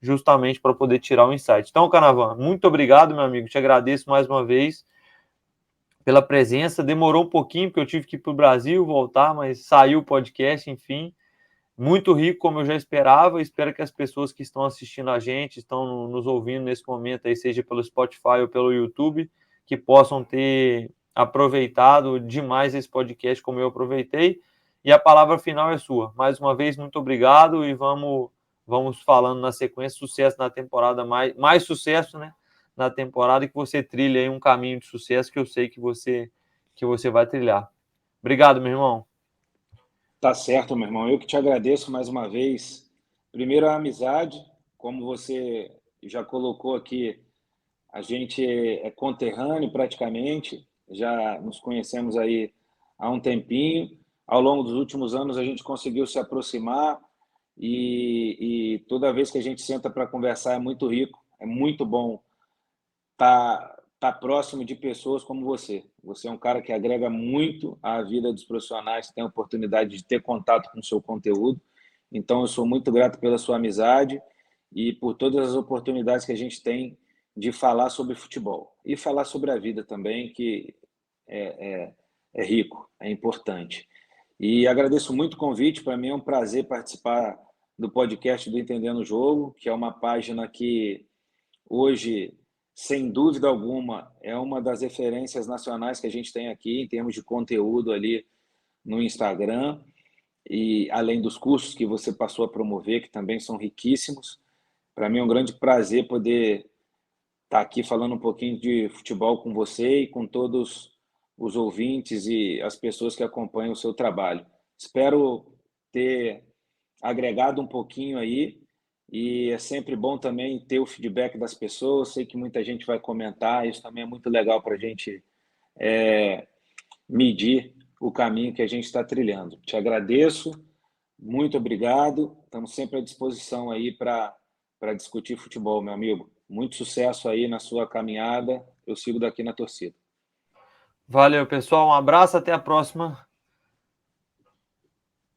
justamente para poder tirar o insight. Então, Canavan, muito obrigado, meu amigo, te agradeço mais uma vez pela presença. Demorou um pouquinho, porque eu tive que ir para o Brasil, voltar, mas saiu o podcast, enfim. Muito rico, como eu já esperava. Espero que as pessoas que estão assistindo a gente, estão nos ouvindo nesse momento, aí, seja pelo Spotify ou pelo YouTube, que possam ter aproveitado demais esse podcast como eu aproveitei. E a palavra final é sua. Mais uma vez, muito obrigado e vamos falando na sequência. Sucesso na temporada, mais sucesso, né? Na temporada, e que você trilhe aí um caminho de sucesso que eu sei que você vai trilhar. Obrigado, meu irmão.
Tá certo, meu irmão. Eu que te agradeço mais uma vez. Primeiro, a amizade, como você já colocou aqui, a gente é conterrâneo praticamente, já nos conhecemos aí há um tempinho. Ao longo dos últimos anos, a gente conseguiu se aproximar e toda vez que a gente senta para conversar é muito rico, é muito bom tá próximo de pessoas como você. Você é um cara que agrega muito à vida dos profissionais, que tem a oportunidade de ter contato com o seu conteúdo. Então, eu sou muito grato pela sua amizade e por todas as oportunidades que a gente tem de falar sobre futebol. E falar sobre a vida também, que é rico, é importante. E agradeço muito o convite. Para mim é um prazer participar do podcast do Entendendo o Jogo, que é uma página que hoje, sem dúvida alguma, é uma das referências nacionais que a gente tem aqui em termos de conteúdo ali no Instagram, e além dos cursos que você passou a promover, que também são riquíssimos. Para mim é um grande prazer poder estar aqui falando um pouquinho de futebol com você e com todos os ouvintes e as pessoas que acompanham o seu trabalho. Espero ter agregado um pouquinho aí, e é sempre bom também ter o feedback das pessoas. Sei que muita gente vai comentar, isso também é muito legal para a gente medir o caminho que a gente está trilhando. Te agradeço, muito obrigado, estamos sempre à disposição aí para discutir futebol, meu amigo. Muito sucesso aí na sua caminhada, eu sigo daqui na torcida.
Valeu, pessoal. Um abraço, até a próxima.